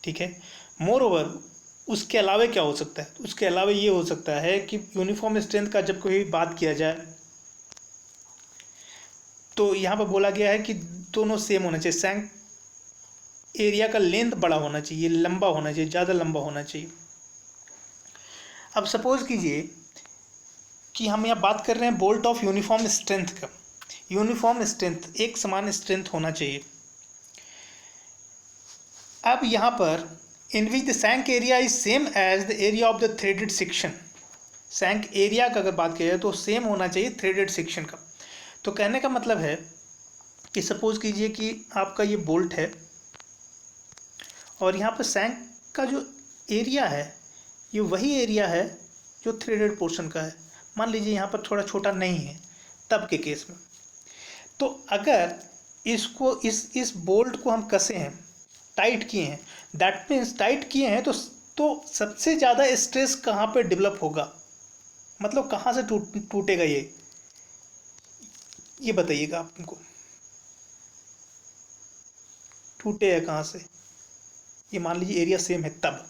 ठीक है। मोर ओवर उसके अलावा क्या हो सकता है? उसके अलावा ये हो सकता है कि यूनिफॉर्म स्ट्रेंथ का जब कोई बात किया जाए तो यहाँ पर बोला गया है कि दोनों सेम होना चाहिए, सैंक एरिया का लेंथ बड़ा होना चाहिए, लंबा होना चाहिए, ज़्यादा लंबा होना चाहिए। अब सपोज कीजिए कि हम यहाँ बात कर रहे हैं बोल्ट ऑफ यूनिफॉर्म स्ट्रेंथ का। यूनिफॉर्म स्ट्रेंथ, एक समान स्ट्रेंथ होना चाहिए। अब यहाँ पर in which the shank area is same as the area of the threaded section, shank area का अगर बात किया जाए तो सेम होना चाहिए थ्रेडेड सेक्शन का। तो कहने का मतलब है कि सपोज कीजिए कि आपका ये बोल्ट है और यहाँ पर सैंक का जो एरिया है ये वही एरिया है जो थ्रेडेड पोर्शन का है। मान लीजिए यहाँ पर थोड़ा छोटा नहीं है, तब के केस में तो अगर इसको इस बोल्ट को हम कसे हैं, टाइट किए हैं, दैट मीन्स टाइट किए हैं तो सबसे ज़्यादा स्ट्रेस कहाँ पे डेवलप होगा, मतलब कहाँ से टूटेगा ये बताइएगा आप हमको, टूटेगा कहाँ से? ये मान लीजिए एरिया सेम है तब,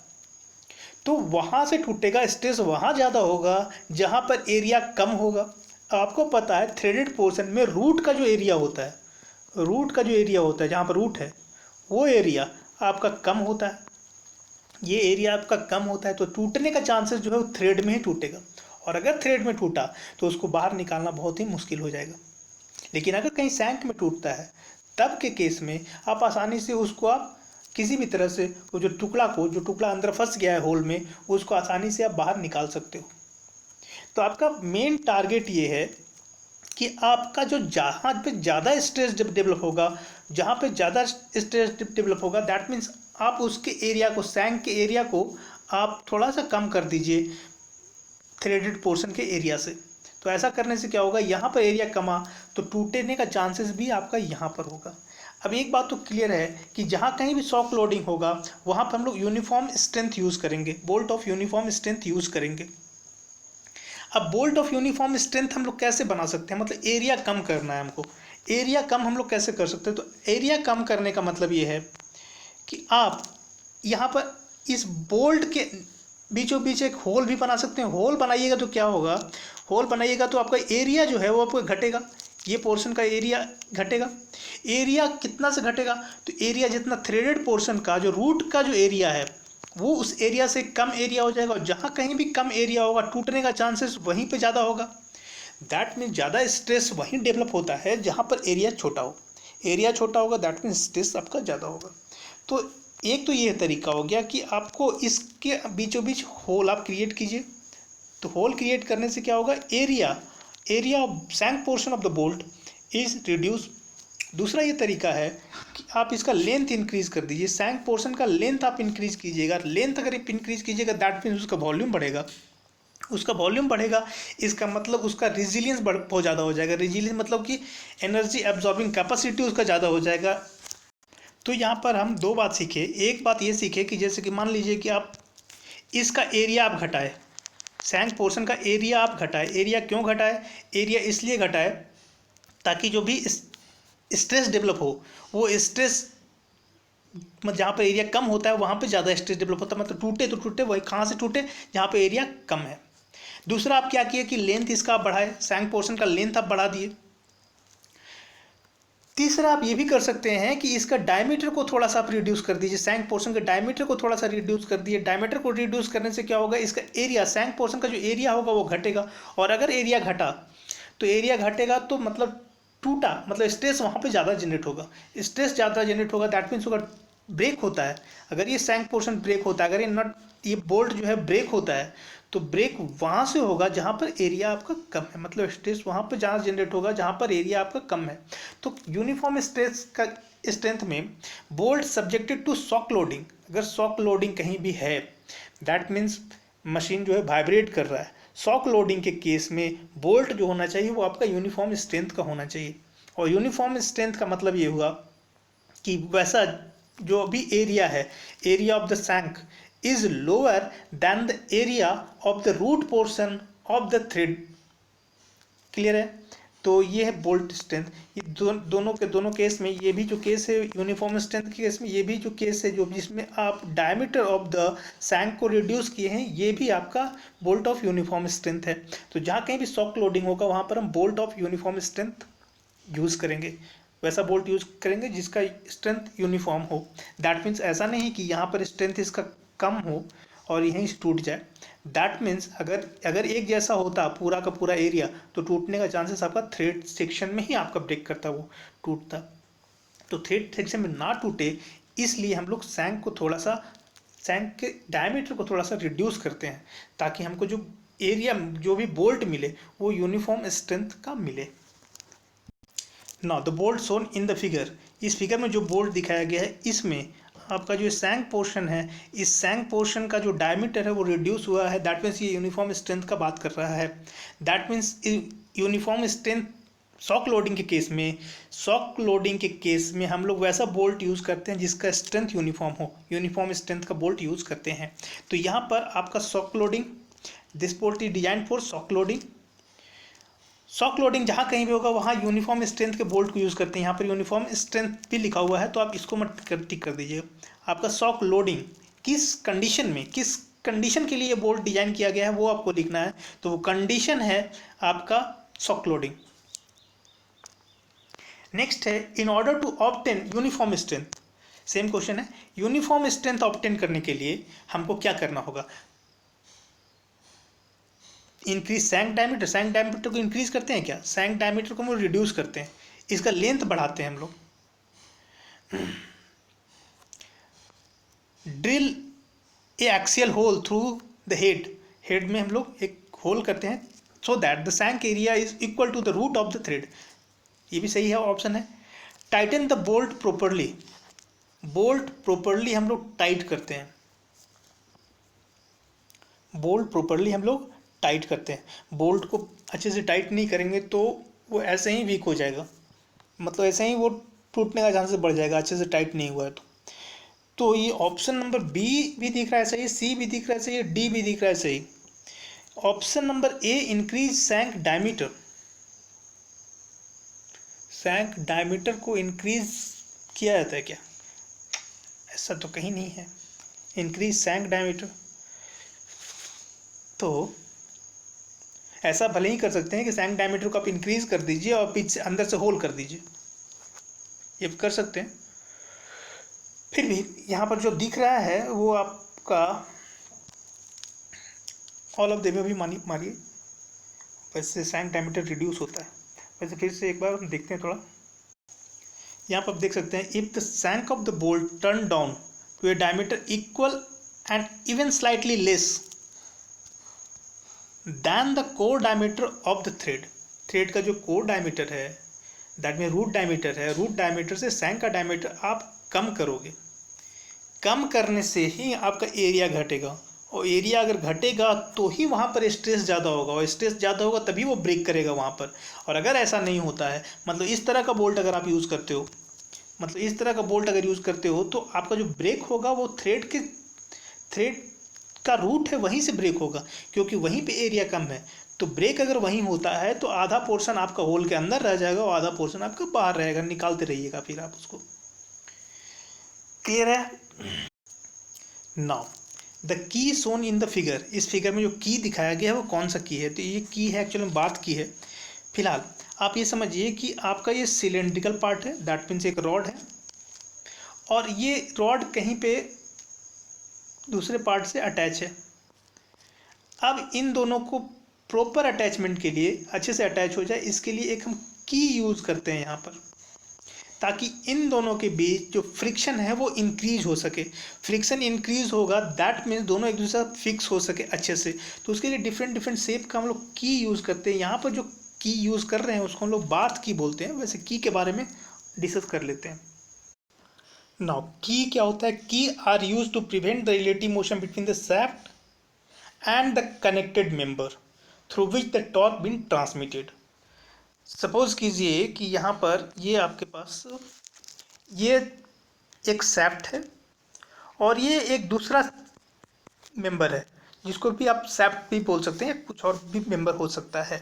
तो वहाँ से टूटेगा, स्ट्रेस वहाँ ज़्यादा होगा जहाँ पर एरिया कम होगा। आपको पता है थ्रेडेड पोर्शन में रूट का जो एरिया होता है, रूट का जो एरिया होता है जहाँ पर रूट है वो एरिया आपका कम होता है, ये एरिया आपका कम होता है, तो टूटने का चांसेस जो है वो थ्रेड में ही टूटेगा। और अगर थ्रेड में टूटा तो उसको बाहर निकालना बहुत ही मुश्किल हो जाएगा। लेकिन अगर कहीं सैंक में टूटता है तब के केस में आप आसानी से उसको आप किसी भी तरह से वो जो टुकड़ा अंदर फंस गया है होल में, उसको आसानी से आप बाहर निकाल सकते हो। तो आपका मेन टारगेट ये है कि आपका जो जहाँ पे ज़्यादा स्ट्रेस डेवलप होगा, जहाँ पे ज़्यादा स्ट्रेस डेवलप होगा, दैट मीन्स आप उसके एरिया को, सैंक के एरिया को आप थोड़ा सा कम कर दीजिए थ्रेडेड पोर्शन के एरिया से। तो ऐसा करने से क्या होगा, यहाँ पर एरिया कमा तो टूटने का चांसेस भी आपका यहाँ पर होगा। अब एक बात तो क्लियर है कि जहाँ कहीं भी शॉक लोडिंग होगा वहाँ पर हम लोग यूनिफॉर्म स्ट्रेंथ यूज़ करेंगे, bolt of uniform strength use करेंगे। अब बोल्ट ऑफ यूनिफॉर्म स्ट्रेंथ हम लोग कैसे बना सकते हैं, मतलब एरिया कम करना है हमको, एरिया कम हम लोग कैसे कर सकते हैं? तो एरिया कम करने का मतलब ये है कि आप यहाँ पर इस बोल्ट के बीचों बीच एक होल भी बना सकते हैं। होल बनाइएगा तो क्या होगा, होल बनाइएगा तो आपका एरिया जो है वो आपको घटेगा, ये पोर्शन का एरिया घटेगा। एरिया कितना से घटेगा, तो एरिया जितना थ्रेडेड पोर्शन का जो रूट का जो एरिया है वो उस एरिया से कम एरिया हो जाएगा, और जहाँ कहीं भी कम एरिया होगा टूटने का चांसेस वहीं पे ज़्यादा होगा। दैट मीन्स ज़्यादा स्ट्रेस वहीं डेवलप होता है जहाँ पर एरिया छोटा हो, एरिया छोटा होगा दैट मीन्स स्ट्रेस आपका ज़्यादा होगा। तो एक तो ये तरीका हो गया कि आपको इसके बीचों बीच होल आप क्रिएट कीजिए। तो होल क्रिएट करने से क्या होगा, area of shank portion of the bolt is reduce. दूसरा ये तरीका है कि आप इसका लेंथ इंक्रीज कर दीजिए, सैंक पोर्शन का लेंथ आप इंक्रीज कीजिएगा। लेंथ अगर इंक्रीज कीजिएगा दैट मीन्स उसका वॉल्यूम बढ़ेगा, उसका वॉल्यूम बढ़ेगा, इसका मतलब उसका रेजिलियंस बहुत ज़्यादा हो जाएगा। रेजिलियंस मतलब कि एनर्जी एब्जॉर्बिंग कैपेसिटी उसका ज़्यादा हो जाएगा। तो यहाँ पर हम दो बात सीखे। एक बात ये सीखे कि जैसे कि मान लीजिए कि आप इसका एरिया आप घटाए, सैंक पोर्शन का एरिया आप घटाए। एरिया क्यों घटाए, एरिया इसलिए घटाए ताकि जो भी स्ट्रेस डेवलप हो वो स्ट्रेस जहाँ पर एरिया कम होता है वहाँ पे ज़्यादा स्ट्रेस डेवलप होता है, मतलब टूटे तो टूटे वही कहाँ से टूटे, जहाँ पे एरिया कम है। दूसरा आप क्या किए कि लेंथ इसका आप बढ़ाए, सैंक पोर्शन का लेंथ आप बढ़ा दिए। तीसरा आप ये भी कर सकते हैं कि इसका डायमीटर को थोड़ा सा आप रिड्यूस कर दीजिए, सैंक पोर्शन के डायमीटर को थोड़ा सा रिड्यूस कर दिए। डायमीटर को रिड्यूस करने से क्या होगा, इसका एरिया, सैंक पोर्शन का जो एरिया होगा वो घटेगा। और अगर एरिया घटा तो एरिया घटेगा तो मतलब टूटा, मतलब स्ट्रेस वहाँ पे ज़्यादा जनरेट होगा। स्ट्रेस ज़्यादा जनरेट होगा दैट मीन्स अगर ब्रेक होता है, अगर ये सैंक पोर्शन ब्रेक होता है, अगर ये बोल्ट जो है ब्रेक होता है तो ब्रेक वहाँ से होगा जहाँ पर एरिया आपका कम है, मतलब स्ट्रेस वहाँ पर ज़्यादा जनरेट होगा जहाँ पर एरिया आपका कम है। तो यूनिफॉर्म स्ट्रेस का स्ट्रेंथ में bolt subjected to shock loading, अगर शॉक लोडिंग कहीं भी है दैट मीन्स मशीन जो है वाइब्रेट कर रहा है, शॉक लोडिंग के केस में बोल्ट जो होना चाहिए वो आपका यूनिफॉर्म स्ट्रेंथ का होना चाहिए। और यूनिफॉर्म स्ट्रेंथ का मतलब ये हुआ कि वैसा जो भी एरिया है, area of the shank is lower than the area of the root portion of the thread. Clear है? तो ये है बोल्ट स्ट्रेंथ। ये दोनों केस में, ये भी जो केस है यूनिफॉर्म स्ट्रेंथ के केस में, ये भी जो केस है जो जिसमें आप डायमीटर ऑफ द सैंक को रिड्यूस किए हैं, ये भी आपका बोल्ट ऑफ यूनिफॉर्म स्ट्रेंथ है। तो जहाँ कहीं भी शॉक लोडिंग होगा वहाँ पर हम bolt of uniform strength use करेंगे, वैसा बोल्ट यूज़ करेंगे जिसका स्ट्रेंथ यूनिफॉर्म हो। दैट मीन्स ऐसा नहीं कि यहाँ पर स्ट्रेंथ इसका कम हो और यहीं से टूट जाए। दैट मीन्स अगर एक जैसा होता पूरा का पूरा एरिया तो टूटने का चांसेस आपका थ्रेड सेक्शन में ही आपका ब्रेक करता, वो टूटता। तो थ्रेड सेक्शन में ना टूटे इसलिए हम लोग सैंक के डायमीटर को थोड़ा सा रिड्यूस करते हैं ताकि हमको जो एरिया, जो भी बोल्ट मिले वो यूनिफॉर्म स्ट्रेंथ का मिले। Now the bolt shown in the figure, इस फिगर में जो बोल्ट दिखाया गया है इसमें आपका जो सैंक पोर्शन है, इस सैंक पोर्शन का जो डायमीटर है वो रिड्यूस हुआ है। दैट मीन्स ये यूनिफॉर्म स्ट्रेंथ का बात कर रहा है। That means uniform strength shock loading के केस में हम लोग वैसा बोल्ट यूज़ करते हैं जिसका स्ट्रेंथ यूनिफॉर्म हो, यूनिफॉर्म स्ट्रेंथ का बोल्ट यूज़ करते हैं। तो यहाँ पर आपका shock loading, this bolt is design for shock loading. Shock loading जहाँ कहीं भी होगा वहाँ यूनिफॉर्म स्ट्रेंथ के बोल्ट को यूज़ करते हैं। यहाँ पर यूनिफॉर्म स्ट्रेंथ भी लिखा हुआ है, तो आप इसको मत टिक कर दीजिएगा। आपका शॉक लोडिंग किस कंडीशन के लिए बोल्ट डिजाइन किया गया है वो आपको लिखना है। तो वो कंडीशन है आपका शॉक लोडिंग। नेक्स्ट है in order to obtain uniform strength. Same question है, यूनिफॉर्म स्ट्रेंथ ऑब्टेन करने के लिए हमको क्या करना होगा? इंक्रीज सैंक डायमीटर को इंक्रीज करते हैं क्या? सैंक डायमीटर को हम लोग रिड्यूस करते हैं, इसका लेंथ बढ़ाते हैं हम लोग। Drill a axial hole through the head में हम लोग एक होल करते हैं so that the shank area is equal to the root of the thread. ये भी सही है, ऑप्शन है। Tighten the bolt properly, bolt properly हम लोग टाइट करते हैं, बोल्ट प्रॉपरली हम लोग टाइट करते हैं। बोल्ट को अच्छे से टाइट नहीं करेंगे तो वो ऐसे ही वीक हो जाएगा, मतलब ऐसे ही वो टूटने का चांसेस बढ़ जाएगा, अच्छे से टाइट नहीं हुआ है तो ये ऑप्शन नंबर बी भी दिख रहा है सही, सी भी दिख रहा है सही, डी भी दिख रहा है सही। Option number A increase shank diameter, shank diameter को इंक्रीज किया जाता है क्या? ऐसा तो कहीं नहीं है इंक्रीज सैंक डायमीटर। तो ऐसा भले ही कर सकते हैं कि सैंक डायमीटर को आप इंक्रीज कर दीजिए और पीछे अंदर से होल कर दीजिए, ये कर सकते हैं। फिर भी यहाँ पर जो दिख रहा है वो आपका ऑल ऑफ देम भी मारिए, वैसे सैंक डायमीटर रिड्यूस होता है। वैसे फिर से एक बार हम देखते हैं थोड़ा। यहाँ पर आप देख सकते हैं if the shank of the bolt turn down to a diameter equal and even slightly less than the core diameter of the thread का जो कोर डायमीटर है दैट में रूट डायमीटर है, रूट डायमीटर से सैंक का डायमीटर आप कम करोगे, कम करने से ही आपका एरिया घटेगा, और एरिया अगर घटेगा तो ही वहाँ पर स्ट्रेस ज़्यादा होगा, और स्ट्रेस ज़्यादा होगा तभी वो ब्रेक करेगा वहाँ पर। और अगर ऐसा नहीं होता है, मतलब इस तरह का बोल्ट अगर आप यूज़ करते हो, मतलब इस तरह का बोल्ट अगर यूज़ करते हो तो आपका जो ब्रेक होगा वो थ्रेड का रूट है वहीं से ब्रेक होगा, क्योंकि वहीं पे एरिया कम है। तो ब्रेक अगर वहीं होता है तो आधा पोर्शन आपका होल के अंदर रह जाएगा और आधा पोर्शन आपका बाहर रहेगा, निकालते रहिएगा फिर आप उसको। क्लियर है? Now the key shown in the figure, इस फिगर में जो की दिखाया गया है वो कौन सा की है? तो ये की है एक्चुअली बात की है। फिलहाल आप ये समझिए कि आपका ये सिलेंड्रिकल पार्ट है, दैट मीन्स एक रॉड है, और ये रॉड कहीं पे दूसरे पार्ट से अटैच है। अब इन दोनों को प्रॉपर अटैचमेंट के लिए अच्छे से अटैच हो जाए, इसके लिए एक हम की यूज़ करते हैं यहाँ पर, ताकि इन दोनों के बीच जो फ्रिक्शन है वो इंक्रीज हो सके। फ्रिक्शन इंक्रीज होगा दैट मीन्स दोनों एक दूसरे से फिक्स हो सके अच्छे से। तो उसके लिए डिफरेंट शेप का हम लोग की यूज़ करते हैं। यहाँ पर जो की यूज़ कर रहे हैं उसको हम लोग बाथ की बोलते हैं। वैसे की के बारे में डिस्कस कर लेते हैं। नाउ की क्या होता है? Key are use to prevent the relative motion between the shaft and the connected member through which the torque been transmitted. Suppose कीजिए कि यहाँ पर ये आपके पास ये एक शाफ्ट है और ये एक दूसरा मेंबर है, जिसको भी आप शाफ्ट भी बोल सकते हैं, कुछ और भी मेंबर हो सकता है।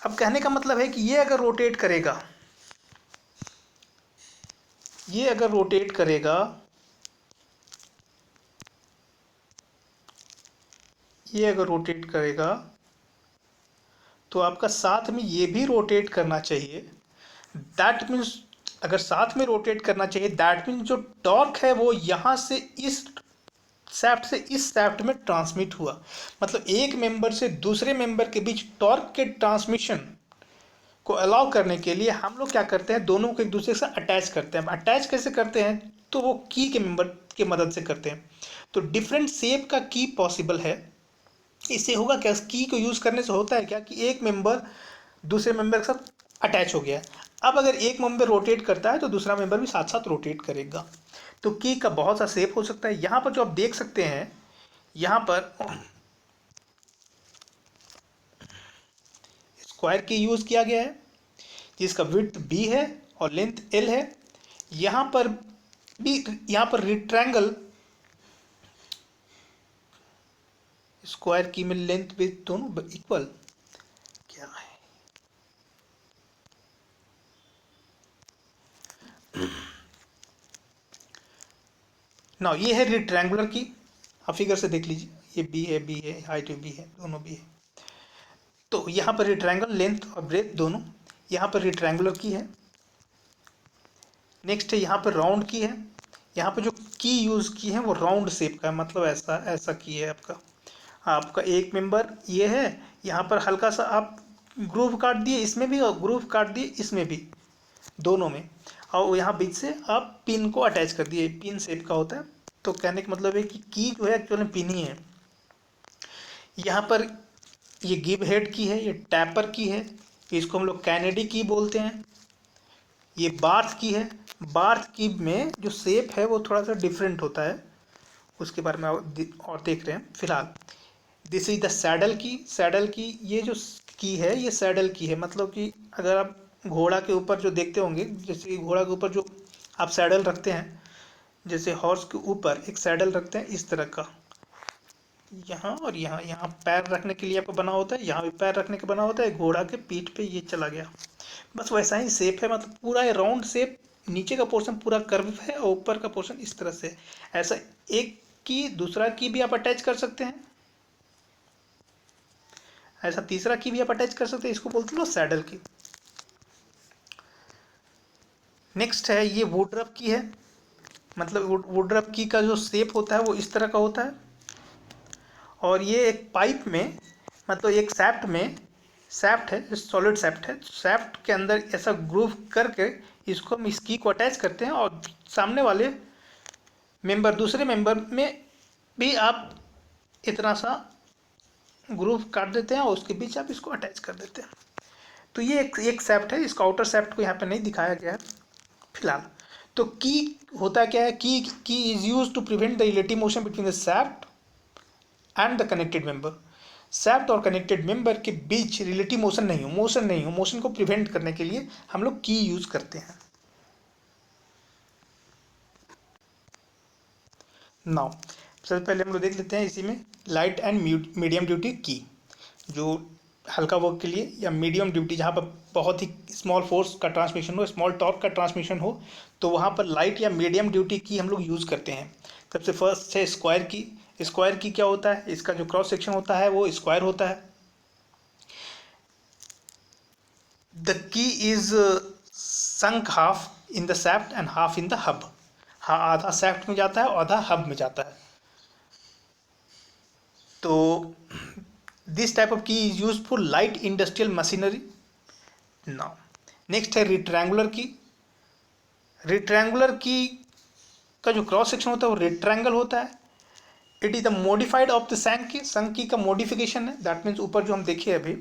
अब कहने का मतलब है कि ये अगर रोटेट करेगा, ये अगर रोटेट करेगा, ये अगर रोटेट करेगा तो आपका साथ में ये भी रोटेट करना चाहिए। दैट मीन्स अगर साथ में रोटेट करना चाहिए दैट मीन्स जो टॉर्क है वो यहाँ से इस शाफ्ट से इस शाफ्ट में ट्रांसमिट हुआ। मतलब एक मेंबर से दूसरे मेंबर के बीच टॉर्क के ट्रांसमिशन को अलाउ करने के लिए हम लोग क्या करते हैं, दोनों को एक दूसरे से अटैच करते हैं। अटैच कैसे करते हैं? तो वो की के मेंबर के मदद से करते हैं। तो डिफरेंट शेप का की पॉसिबल है। इससे होगा क्या, की को यूज़ करने से होता है क्या कि एक मेंबर दूसरे मेंबर के साथ अटैच हो गया। अब अगर एक मेंबर रोटेट करता है तो दूसरा मेंबर भी साथ साथ रोटेट करेगा। तो की का बहुत सा शेप हो सकता है। यहाँ पर जो आप देख सकते हैं, यहाँ पर स्क्वायर की यूज़ किया गया है। जिसका विड्थ b है और लेंथ l है। यहाँ पर भी, यहाँ पर रेक्टेंगल स्क्वायर की में लेंथ विड्थ दोनों इक्वल क्या है? ना ये है रेक्टेंगुलर की, आप फिगर से देख लीजिए, ये बी है, हाइट बी है, दोनों बी है। तो यहाँ पर रेक्टेंगल लेंथ और ब्रेथ दोनों, यहाँ पर रेक्टेंगुलर की है। नेक्स्ट है यहाँ पर राउंड की है। यहाँ पर जो की यूज़ की है वो राउंड शेप का है, मतलब ऐसा की है आपका एक मेंबर ये है। यहाँ पर हल्का सा आप ग्रूव काट दिए इसमें भी और ग्रूव काट दिए इसमें भी, दोनों में, और यहाँ बीच से आप पिन को अटैच कर दिए, पिन शेप का होता है। तो कहने का मतलब है कि की जो है एक्चुअली पिन ही है। यहाँ पर ये गिव हेड की है, ये टैपर की है, इसको हम लोग कैनेडी की बोलते हैं। ये बार्थ की है। बार्थ की में जो शेप है वो थोड़ा सा डिफरेंट होता है, उसके बारे में और देख रहे हैं फिलहाल। दिस इज द सैडल की। सैडल की ये जो की है ये सैडल की है, मतलब कि अगर आप घोड़ा के ऊपर जो देखते होंगे, जैसे घोड़ा के ऊपर जो आप सैडल रखते हैं, जैसे हॉर्स के ऊपर एक सैडल रखते हैं इस तरह का, यहाँ और यहाँ, यहाँ पैर रखने के लिए आपको बना होता है, यहाँ भी पैर रखने का बना होता है, घोड़ा के पीठ पे ये चला गया, बस वैसा ही शेप है। मतलब पूरा राउंड शेप, नीचे का पोर्शन पूरा कर्व है और ऊपर का पोर्शन इस तरह से। ऐसा एक की दूसरा की भी आप अटैच कर सकते हैं, ऐसा तीसरा की भी आप अटैच कर सकते हैं, इसको बोलते हैं सैडल की। नेक्स्ट है ये वुडरफ की है। मतलब वुडरफ की का जो शेप होता है वो इस तरह का होता है, और ये एक पाइप में, मतलब एक सैफ्ट में, सैफ्ट है, सॉलिड सैफ्ट है, सैफ्ट के अंदर ऐसा ग्रूव करके इसको हम इस की को अटैच करते हैं, और सामने वाले मेंबर, दूसरे मेंबर में भी आप इतना सा ग्रूव काट देते हैं और उसके बीच आप इसको अटैच कर देते हैं। तो ये एक सैफ्ट है, इसका आउटर सैफ्ट को यहाँ पे नहीं दिखाया गया है फिलहाल। तो की होता क्या है, key is use to prevent the relative motion between the shaft and the connected member. Shaft और कनेक्टेड मेंबर के बीच रिलेटिव मोशन नहीं हो, मोशन को प्रिवेंट करने के लिए हम लोग की यूज करते हैं। नाउ सबसे पहले हम लोग देख लेते हैं इसी में लाइट एंड मीडियम ड्यूटी की। जो हल्का वर्क के लिए या मीडियम ड्यूटी, जहाँ पर बहुत ही स्मॉल फोर्स का ट्रांसमिशन हो, स्मॉल टॉर्क का ट्रांसमिशन हो, तो वहाँ पर लाइट या मीडियम ड्यूटी की हम लोग यूज़ करते हैं। सबसे फर्स्ट है स्क्वायर की। स्क्वायर की क्या होता है, इसका जो क्रॉस सेक्शन होता है वो स्क्वायर होता है। The key is sunk half in the shaft and half in the hub. हाँ, आधा सैफ्ट में जाता है और आधा हब में जाता है। तो दिस टाइप ऑफ की is use for light industrial machinery. Now next है रेक्टेंगुलर की। रेक्टेंगुलर की का जो क्रॉस सेक्शन होता है वो रेक्टेंगल होता है। It is the modified of the sunk key का मॉडिफिकेशन है, दैट मीन्स ऊपर जो हम देखे अभी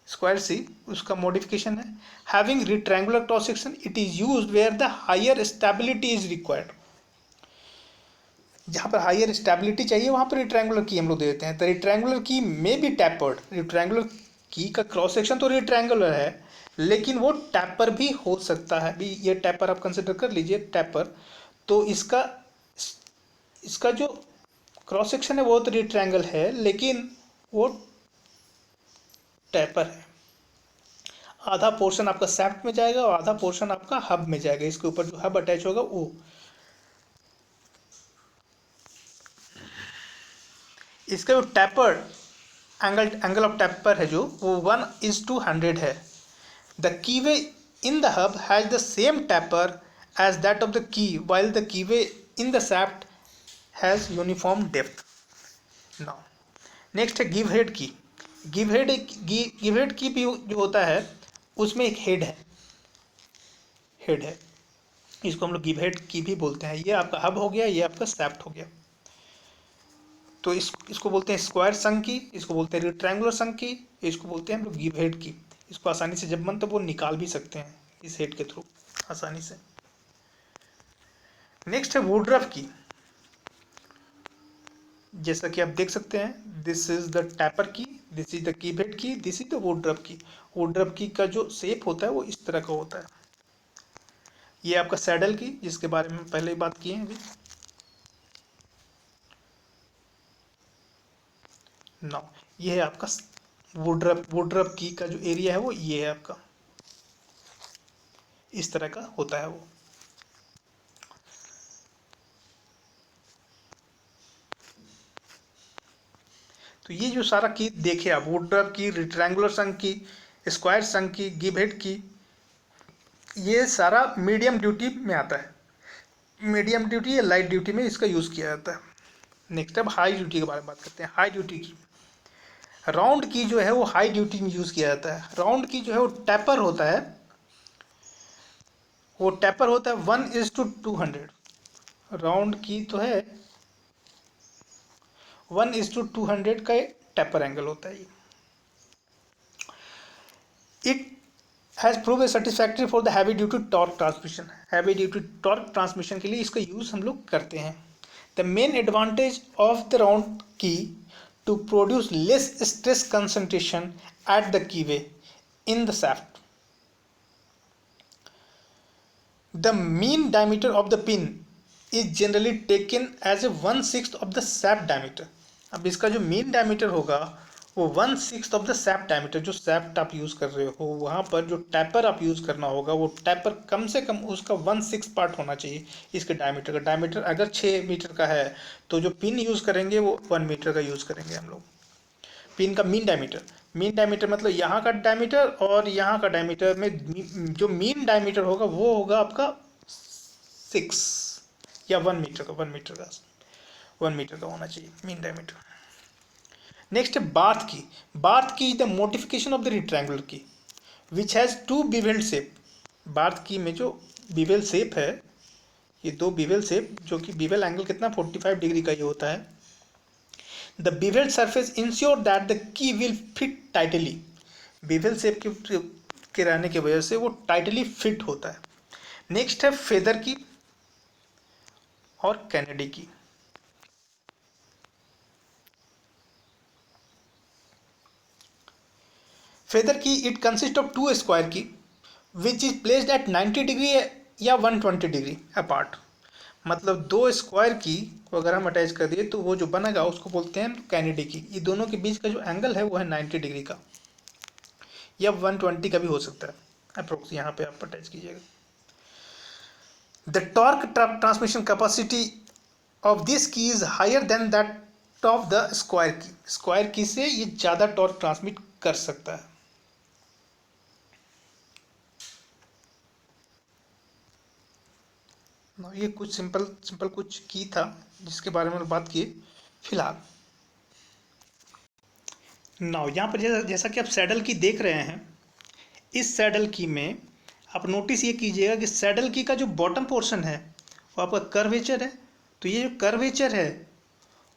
स्क्वायर सी, उसका मॉडिफिकेशन है। Having rectangular cross section, it is used where the higher stability is required. जहाँ पर हायर स्टेबिलिटी चाहिए वहाँ पर रेक्टेंगुलर की हम लोग दे देते हैं। तो रेक्टेंगुलर की में बी टैपर्ड। रेक्टेंगुलर की का क्रॉस सेक्शन तो रेक्टेंगुलर है, लेकिन वो टैपर भी हो सकता है। भी ये टैपर आप कंसिडर कर लीजिए, टैपर। तो इसका जो क्रॉस सेक्शन है वो तो रेक्टेंगल है, लेकिन वो टैपर है। आधा पोर्शन आपका सैफ्ट में जाएगा और आधा पोर्शन आपका हब में जाएगा। इसके ऊपर जो हब अटैच होगा वो, इसका जो टैपर एंगल ऑफ टैपर है जो वो 1:100 है। The keyway in the hub has the same taper as that of the key, while the keyway in the shaft has uniform depth. Now next है गिव हेड की। गिव हेड की भी जो होता है उसमें एक हेड है, इसको हम लोग गिव हेड की भी बोलते हैं। ये आपका हब हो गया, ये आपका सैफ्ट हो गया। तो इसको बोलते हैं स्क्वायर संक की, इसको बोलते हैं रेक्टेंगुलर संक की, इसको बोलते हैं हम लोग गिव हेड की। इसको आसानी से जब मन तो वो निकाल भी सकते हैं इस हेड के थ्रू आसानी से। नेक्स्ट है वुडरफ की। जैसा कि आप देख सकते हैं, दिस इज द टैपर की, दिस इज द कीबेड की, दिस इज द वुडरब की। वुडरब की का जो शेप होता है वो इस तरह का होता है। ये आपका सैडल की, जिसके बारे में पहले ही बात किए हैं अभी। नाउ ये है आपका वुडरब की का जो एरिया है वो ये है आपका, इस तरह का होता है वो। तो ये जो सारा की देखे आप, वुडरब की, रेक्टेंगुलर शंक की, स्क्वायर शंक की, गिव हेड की, ये सारा मीडियम ड्यूटी में आता है। मीडियम ड्यूटी या लाइट ड्यूटी में इसका यूज़ किया जाता है। नेक्स्ट अब हाई ड्यूटी के बारे में बात करते हैं। हाई ड्यूटी की, राउंड की जो है वो हाई ड्यूटी में यूज़ किया जाता है। राउंड की जो है वो टैपर होता है, वो टैपर होता है 1:200। राउंड की तो है 1:200 का टैपर एंगल होता है ये। It has prove a satisfactory for the heavy duty torque transmission. Heavy duty torque transmission के लिए इसका यूज़ हम लोग करते हैं। The main advantage of the round key to produce less stress concentration at the keyway in the shaft. The mean diameter of the pin is generally taken as a 1/6 of the shaft diameter. अब इसका जो मीन डायमीटर होगा वो 1/6 ऑफ द shaft diameter, जो shaft आप यूज़ कर रहे हो वहाँ पर जो टैपर आप यूज़ करना होगा वो टैपर कम से कम उसका 1/6 पार्ट होना चाहिए इसके डायमीटर का। डायमीटर अगर 6 मीटर का है तो जो पिन यूज़ करेंगे वो 1 मीटर का यूज़ करेंगे हम लोग। पिन का मीन डायमीटर मतलब यहाँ का डायमीटर और यहाँ का डायमीटर में जो मीन डायमीटर होगा वो होगा आपका 6 या 1 मीटर का, 1 मीटर का होना चाहिए मीन डायमीटर। नेक्स्ट है Barth key. Barth key is the modification of the rectangular key which has 2 bevelled shape. Barth key में जो बिवेल शेप है, ये 2 बिवेल शेप, जो कि बिवेल एंगल कितना 45 डिग्री का ये होता है। The beveled surface ensure that the key will fit tightly. bevel shape के रहने की वजह से वो टाइटली फिट होता है। नेक्स्ट है फेदर की और कैनेडी की। फेदर की इट कंसिस्ट ऑफ 2 स्क्वायर की which is placed at 90 degree या 120 डिग्री अपार्ट। मतलब 2 स्क्वायर की को अगर हम अटैच कर दिए तो वो जो बनेगा उसको बोलते हैं कैनेडी की। ये दोनों के बीच का जो एंगल है वो है 90 डिग्री का या 120 का भी हो सकता है अप्रोक्स। यहाँ पे आप अटैच कीजिएगा। The torque transmission capacity of this key is higher than that of the square key. Square key से ये ज़्यादा टॉर्क ट्रांसमिट कर सकता है। ये कुछ सिंपल कुछ की था जिसके बारे में बात की फिलहाल। नाउ यहाँ पर जैसा कि आप सैडल की देख रहे हैं, इस सैडल की में आप नोटिस ये कीजिएगा कि सैडल की का जो बॉटम पोर्शन है वो आपका कर्वेचर है। तो ये जो कर्वेचर है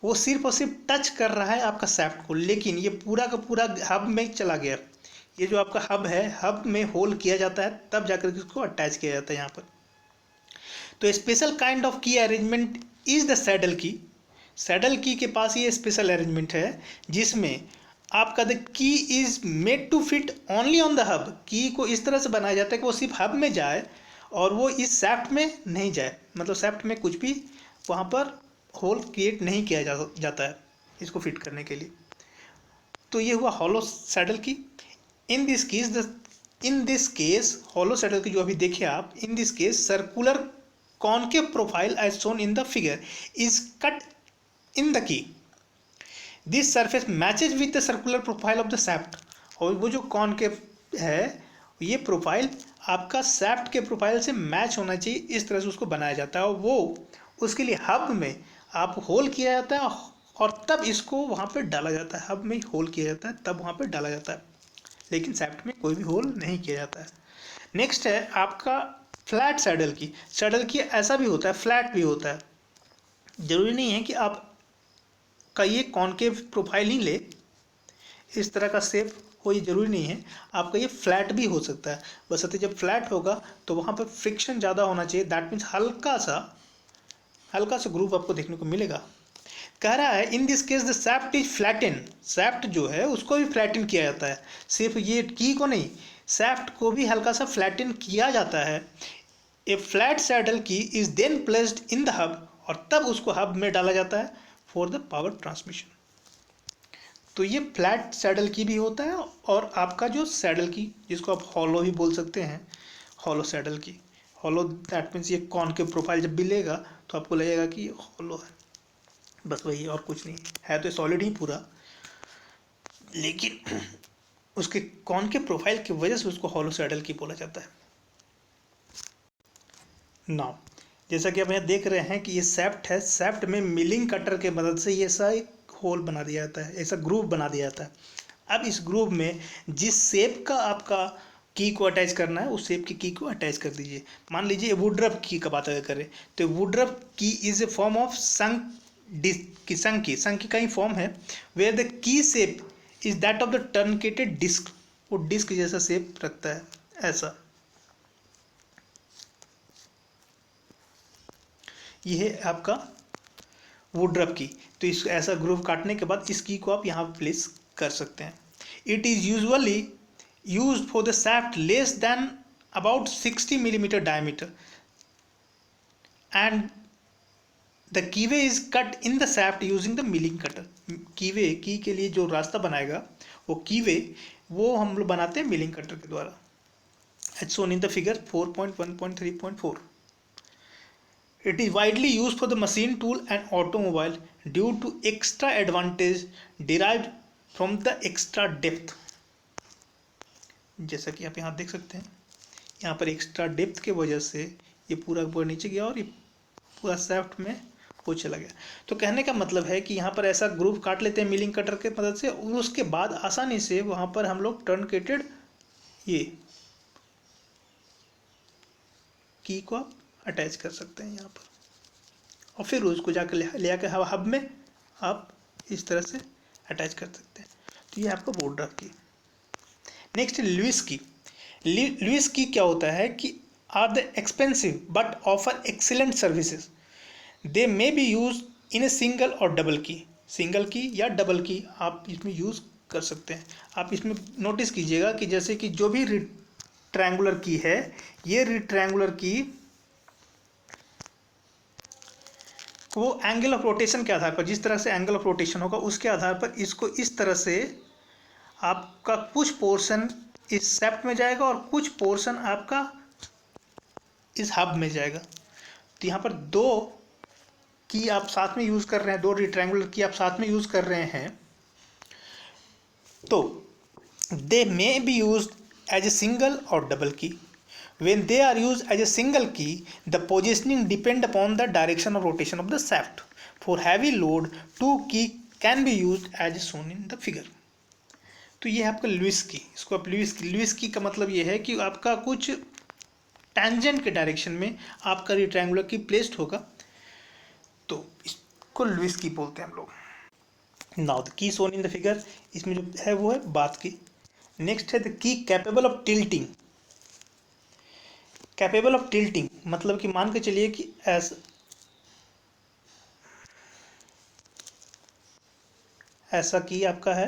वो सिर्फ और सिर्फ टच कर रहा है आपका शैफ्ट को, लेकिन ये पूरा का पूरा हब में चला गया। ये जो आपका हब है, हब में होल किया जाता है तब जाकर के इसको अटैच किया जाता है यहाँ पर। तो स्पेशल काइंड ऑफ की अरेंजमेंट इज द सैडल की। सैडल की के पास ये स्पेशल अरेंजमेंट है जिसमें आपका the key is made to fit only on the hub. Key को इस तरह से बनाया जाता है कि वो सिर्फ हब में जाए और वो इस शैफ्ट में नहीं जाए। मतलब शैफ्ट में कुछ भी वहाँ पर होल क्रिएट नहीं किया जाता है इसको फिट करने के लिए। तो ये हुआ hollow saddle key. In this case hollow saddle key जो अभी देखे आप, in this case circular concave profile as shown in the figure is cut in the key. This surface matches with the circular profile of the shaft. और वो जो कॉनकेव है ये प्रोफाइल आपका शैफ्ट के प्रोफाइल से मैच होना चाहिए, इस तरह से उसको बनाया जाता है। और वो उसके लिए हब में आप होल किया जाता है और तब इसको वहाँ पे डाला जाता है। हब में होल किया जाता है तब वहाँ पे डाला जाता है, लेकिन शैफ्ट में कोई भी होल नहीं किया जाता है। नेक्स्ट है आपका फ्लैट सैडल की। सैडल की ऐसा भी होता है, फ्लैट भी होता है। ज़रूरी नहीं है कि आप का ये कॉनकेव प्रोफाइल ही ले, इस तरह का शेप हो, ये ज़रूरी नहीं है। आपका ये फ्लैट भी हो सकता है। बशर्ते जब फ्लैट होगा तो वहाँ पर फ्रिक्शन ज़्यादा होना चाहिए। दैट मीन्स हल्का सा ग्रूव आपको देखने को मिलेगा। कह रहा है इन this case the shaft is flatten, shaft जो है उसको भी फ्लैटन किया जाता है, सिर्फ ये की को नहीं, सैफ्ट को भी हल्का सा फ्लैटन किया जाता है। A flat saddle key is then placed in the hub, और तब उसको हब में डाला जाता है फॉर द पावर ट्रांसमिशन। तो ये फ्लैट सैडल की भी होता है, और आपका जो सैडल की जिसको आप हॉलो भी बोल सकते हैं, हॉलो सैडल की, हॉलो दैट मीन्स ये कॉनकेव प्रोफाइल जब भी लेगा तो आपको लगेगा कि ये हॉलो है, बस वही और कुछ नहीं है, तो सॉलिड ही पूरा, लेकिन उसके कॉनकेव प्रोफाइल की वजह से उसको हॉलो सैडल की बोला जाता है। नाउ जैसा कि आप यहाँ देख रहे हैं कि ये सैफ्ट है, सैफ्ट में मिलिंग कटर के मदद से ये ऐसा एक होल बना दिया जाता है, ऐसा ग्रूव बना दिया जाता है। अब इस ग्रूव में जिस शेप का आपका की को अटैच करना है उस शेप की को अटैच कर दीजिए। मान लीजिए वुडरफ की का बात अगर करें तो Woodruff key is a form of sunk disc key, sunk key का ही फॉर्म है, where the key shape is that of the truncated disc, वो डिस्क जैसा शेप रखता है ऐसा। ये है आपका वुडरफ की। तो इस ऐसा ग्रूव काटने के बाद इस की को आप यहाँ प्लेस कर सकते हैं। It is usually use for the shaft less than about 60 millimetre diameter and the keyway is cut in the shaft using the milling cutter. Keyway key के लिए जो रास्ता बनाएगा वो कीवे वो हम लोग बनाते हैं मिलिंग कटर के द्वारा, as shown in the figure 4.1.3.4। It is widely used for the machine tool and automobile due to extra advantage derived from the extra depth। जैसा कि आप यहाँ देख सकते हैं, यहाँ पर एक्स्ट्रा डेप्थ के वजह से ये पूरा ऊपर नीचे गया और ये पूरा सैफ्ट में वो चला गया। तो कहने का मतलब है कि यहाँ पर ऐसा ग्रूव काट लेते हैं मिलिंग कटर के मदद से, और उसके बाद आसानी से वहाँ पर हम लोग टर्नकेटेड ये की को आप अटैच कर सकते हैं यहाँ पर, और फिर उसको जाकर ले आकर हब में आप इस तरह से अटैच कर सकते हैं। तो ये आपका वुडरफ की। नेक्स्ट लुइस की। लुइस की क्या होता है कि are the expensive but offer excellent services, they may be use in a single और डबल की, सिंगल की या डबल की आप इसमें यूज़ कर सकते हैं। आप इसमें नोटिस कीजिएगा कि जैसे कि जो भी ट्रायंगुलर की है, ये ट्रायंगुलर की वो एंगल ऑफ रोटेशन के आधार पर, जिस तरह से एंगल ऑफ रोटेशन होगा उसके आधार पर इसको इस तरह से आपका कुछ पोर्शन इस सेप्ट में जाएगा और कुछ पोर्शन आपका इस हब में जाएगा। तो यहाँ पर दो की आप साथ में यूज़ कर रहे हैं, दो रेक्टेंगुलर की आप साथ में यूज़ कर रहे हैं, तो they may be use as a single और double key. When they are used as a single key, the positioning depend upon the direction of rotation of the shaft. For heavy load, two key can be used as shown in the figure. तो ये है आपका लुइस की। इसको आप लुइस की का मतलब ये है कि आपका कुछ टेंजेंट के डायरेक्शन में आपका रेक्टेंगुलर की प्लेस्ड होगा, तो इसको लुइस की बोलते हैं हम लोग। Now the key shown in the figure, इसमें जो है वो है बात की। नेक्स्ट है the key capable of tilting. Capable of tilting मतलब कि मान के चलिए कि ऐसा की आपका है,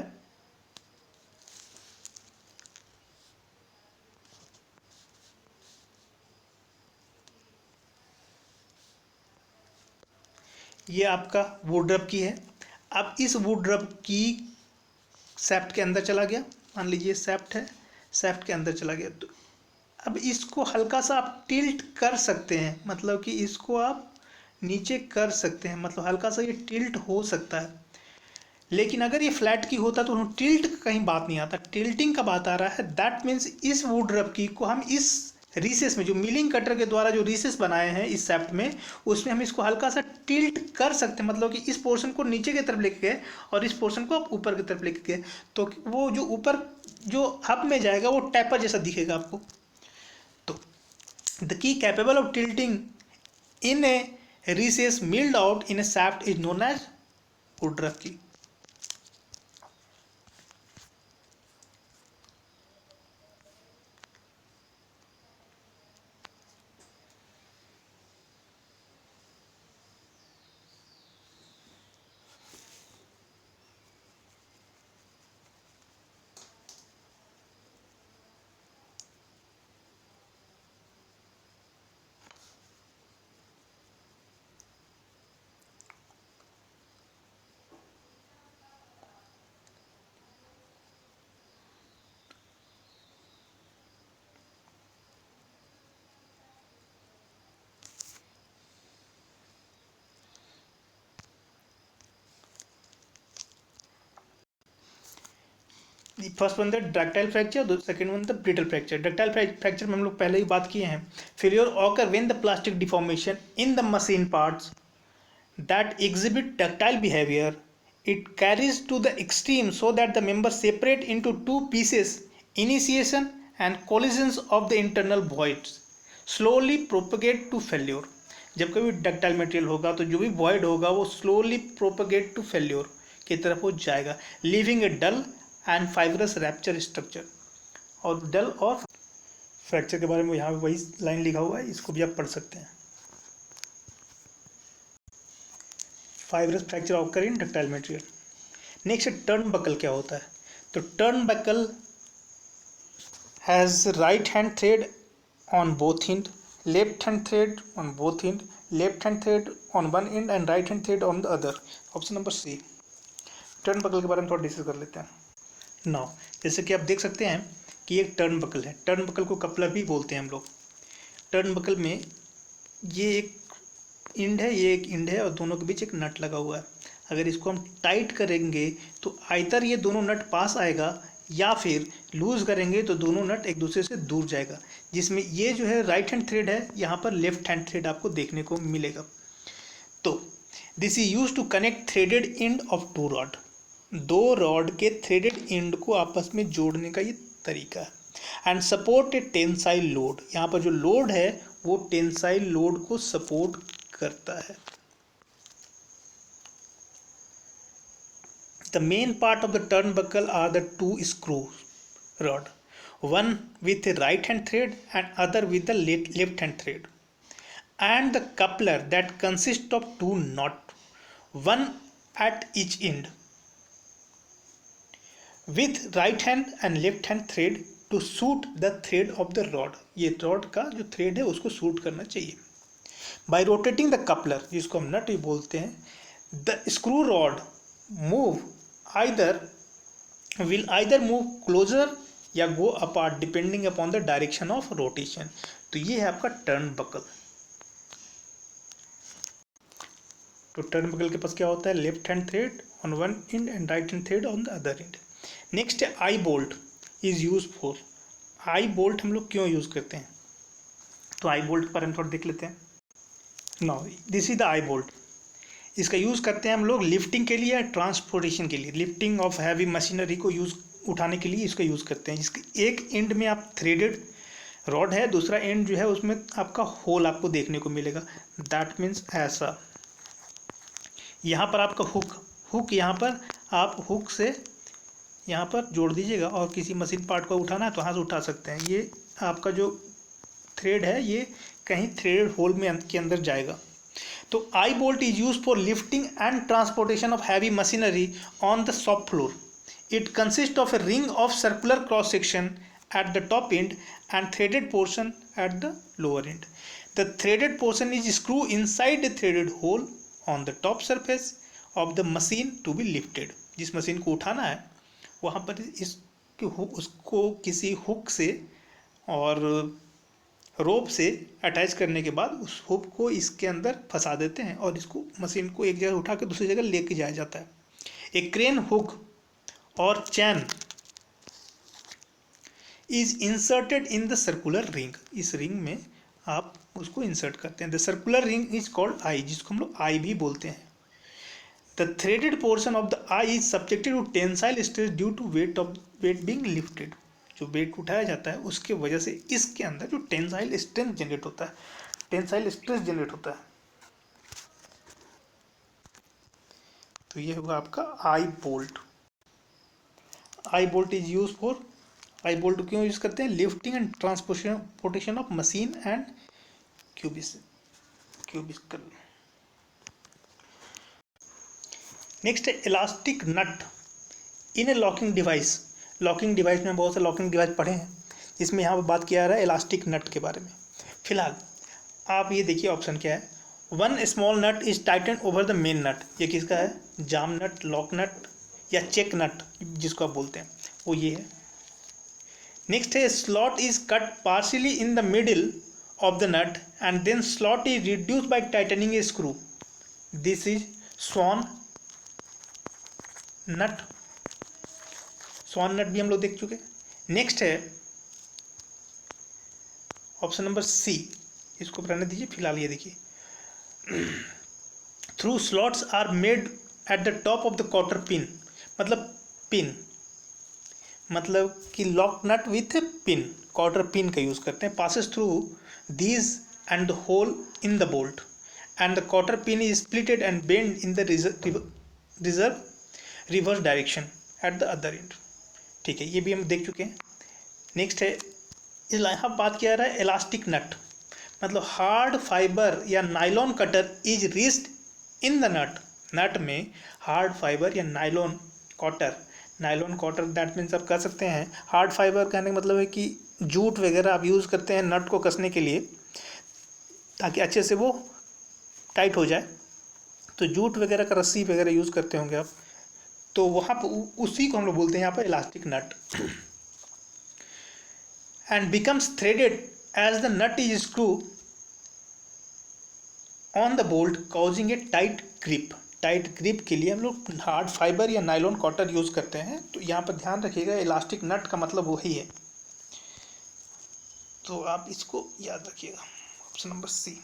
ये आपका वुडरफ की है। अब इस वुडरफ की सैफ्ट के अंदर चला गया, मान लीजिए सैफ्ट है, सैफ्ट के अंदर चला गया, तो अब इसको हल्का सा आप टिल्ट कर सकते हैं, मतलब कि इसको आप नीचे कर सकते हैं, मतलब हल्का सा ये टिल्ट हो सकता है। लेकिन अगर ये फ्लैट की होता तो टिल्ट का कहीं बात नहीं आता, टिल्टिंग का बात आ रहा है। दैट मीन्स इस वुडरफ की को हम इस रिसेस में, जो मिलिंग कटर के द्वारा जो रिसेस बनाए हैं इस सैफ्ट में, उसमें हम इसको हल्का सा टिल्ट कर सकते हैं, मतलब कि इस पोर्शन को नीचे की तरफ लेके गए और इस पोर्शन को आप ऊपर की तरफ लेके गए, तो वो जो ऊपर जो हब में जाएगा वो टैपर जैसा दिखेगा आपको। तो the key capable of tilting in a recess milled out in a shaft is known as Woodruff key. First one the ductile fracture, second one the brittle fracture. Ductile fracture में हम लोग पहले ही बात किए हैं। Failure occur when the plastic deformation in the machine parts that exhibit ductile behavior, it carries to the extreme so that the members separate into two pieces, initiation and collisions of the internal voids slowly propagate to failure। जब कभी डक्टाइल मटेरियल होगा तो जो भी void होगा वो slowly propagate to failure की तरफ वो जाएगा, leaving a dull and fibrous rupture structure। और डल और फ्रैक्चर के बारे में यहाँ पे वही लाइन लिखा हुआ है, इसको भी आप पढ़ सकते हैं। Fibrous fracture occur in ductile material. Next turn buckle क्या होता है? तो turn buckle has right hand thread on both end, left hand thread on both end, left hand thread on one end and right hand thread on the other. Option number C. Turn buckle के बारे में थोड़ा डिस्कस कर लेते हैं। नाउ जैसे कि आप देख सकते हैं कि एक टर्न बकल है। टर्न बकल को कपलर भी बोलते हैं हम लोग। टर्न बकल में ये एक इंड है, ये एक इंड है और दोनों के बीच एक नट लगा हुआ है। अगर इसको हम टाइट करेंगे तो आइदर ये दोनों नट पास आएगा या फिर लूज करेंगे तो दोनों नट एक दूसरे से दूर जाएगा, जिसमें ये जो है राइट हैंड थ्रेड है, यहाँ पर लेफ्ट हैंड थ्रेड आपको देखने को मिलेगा। तो this is use to connect threaded end of two rod. दो रॉड के थ्रेडेड एंड को आपस में जोड़ने का ये तरीका है। And support a tensile load. यहाँ पर जो लोड है वो टेंसाइल लोड को सपोर्ट करता है। The main part of the turnbuckle are the two screw rod, one with a right hand thread and other with the left hand thread, and the coupler that consists of two knots, one at each end, with right hand and left hand thread to suit the thread of the rod। ये rod का जो thread है उसको suit करना चाहिए। By rotating the coupler, जिसको हम नट भी बोलते हैं, the screw rod will either move closer या go apart depending upon the direction of rotation। तो ये है आपका टर्न बकल। तो टर्न बकल के पास क्या होता है? Left hand thread on one end and right hand thread on the other end. Next है eye bolt is use for. Eye bolt हम लोग क्यों यूज करते हैं? तो आई बोल्ट के बारे में थोड़ा देख लेते हैं। Now this is the I bolt. इसका यूज़ करते हैं हम लोग लिफ्टिंग के लिए या ट्रांसपोर्टेशन के लिए। लिफ्टिंग ऑफ हैवी मशीनरी को उठाने के लिए इसका यूज़ करते हैं। इसके एक एंड में आप थ्रेडेड रॉड है, दूसरा एंड जो है उसमें आपका होल आपको देखने को मिलेगा। दैट मीन्स ऐसा। यहाँ पर आपका हुक यहाँ पर आप हुक से यहाँ पर जोड़ दीजिएगा और किसी मशीन पार्ट को उठाना है तो यहाँ से उठा सकते हैं। ये आपका जो थ्रेड है ये कहीं थ्रेडेड होल में के अंदर जाएगा। तो eye bolt is use for lifting and transportation of heavy machinery on the shop floor. It consist of a ring of circular cross section at the top end and threaded portion at the lower end. The threaded portion is screw inside the threaded hole on the top surface of the machine to be lifted. जिस मशीन को उठाना है वहाँ पर उसको किसी हुक से और रोप से अटैच करने के बाद उस हुक को इसके अंदर फंसा देते हैं और इसको मशीन को एक जगह उठा के दूसरी जगह लेके जाया जाता है। एक क्रेन हुक और chain is inserted in the circular ring. इस रिंग में आप उसको इंसर्ट करते हैं। The circular ring is called eye, जिसको हम लोग आई भी बोलते हैं। The threaded portion of the eye is subjected to tensile stress due to weight being lifted. जो वेट उठाया जाता है उसके वजह से इसके अंदर जो टेंसाइल स्ट्रेंथ जनरेट होता है, टेंसाइल स्ट्रेस जनरेट होता है। तो ये होगा आपका eye bolt. Eye bolt is use for, eye bolt क्यों यूज करते हैं? Lifting and transportation of machine and cubicle. Next है elastic nut in a locking device. Locking device में बहुत से लॉकिंग डिवाइस पढ़े हैं, जिसमें यहाँ पर बात किया जा रहा है इलास्टिक नट के बारे में। फिलहाल आप ये देखिए ऑप्शन क्या है। One small nut is tighten over the main nut. ये किसका है? जाम नट, लॉक नट या चेक नट जिसको आप बोलते हैं, वो ये है। नेक्स्ट है slot is cut partially in the middle of the nut and then slot is reduce by tightening a screw. This is sawn nut. Sawn nut भी हम लोग देख चुके। नेक्स्ट है ऑप्शन नंबर सी, इसको रहने दीजिए फिलहाल, ये देखिए, through slots are made at the top of the cotter pin, मतलब पिन, मतलब कि lock nut with pin, cotter pin का यूज़ करते हैं, passes through these and the hole in the bolt and the cotter pin is splitted and bend in the reverse direction at the other end. ठीक है, ये भी हम देख चुके हैं। नेक्स्ट है, यहाँ बात किया रहा है इलास्टिक नट, मतलब हार्ड फाइबर या nylon cutter is raised in the nut. Nut में हार्ड फाइबर या नाइलॉन कॉटर दैट मीन्स आप कह सकते हैं, हार्ड फाइबर कहने का मतलब है कि जूट वगैरह आप यूज़ करते हैं नट को कसने के लिए ताकि अच्छे से वो टाइट हो जाए, तो जूट वगैरह का रस्सी वगैरह यूज़ करते होंगे आप, तो वहाँ पर उसी को हम लोग बोलते हैं यहाँ पर elastic nut. And becomes threaded as the nut is screw on the bolt causing a tight grip. Tight grip के लिए हम लोग हार्ड फाइबर या नाइलॉन कॉटर यूज़ करते हैं, तो यहाँ पर ध्यान रखिएगा इलास्टिक नट का मतलब वही है, तो आप इसको याद रखिएगा, ऑप्शन नंबर सी।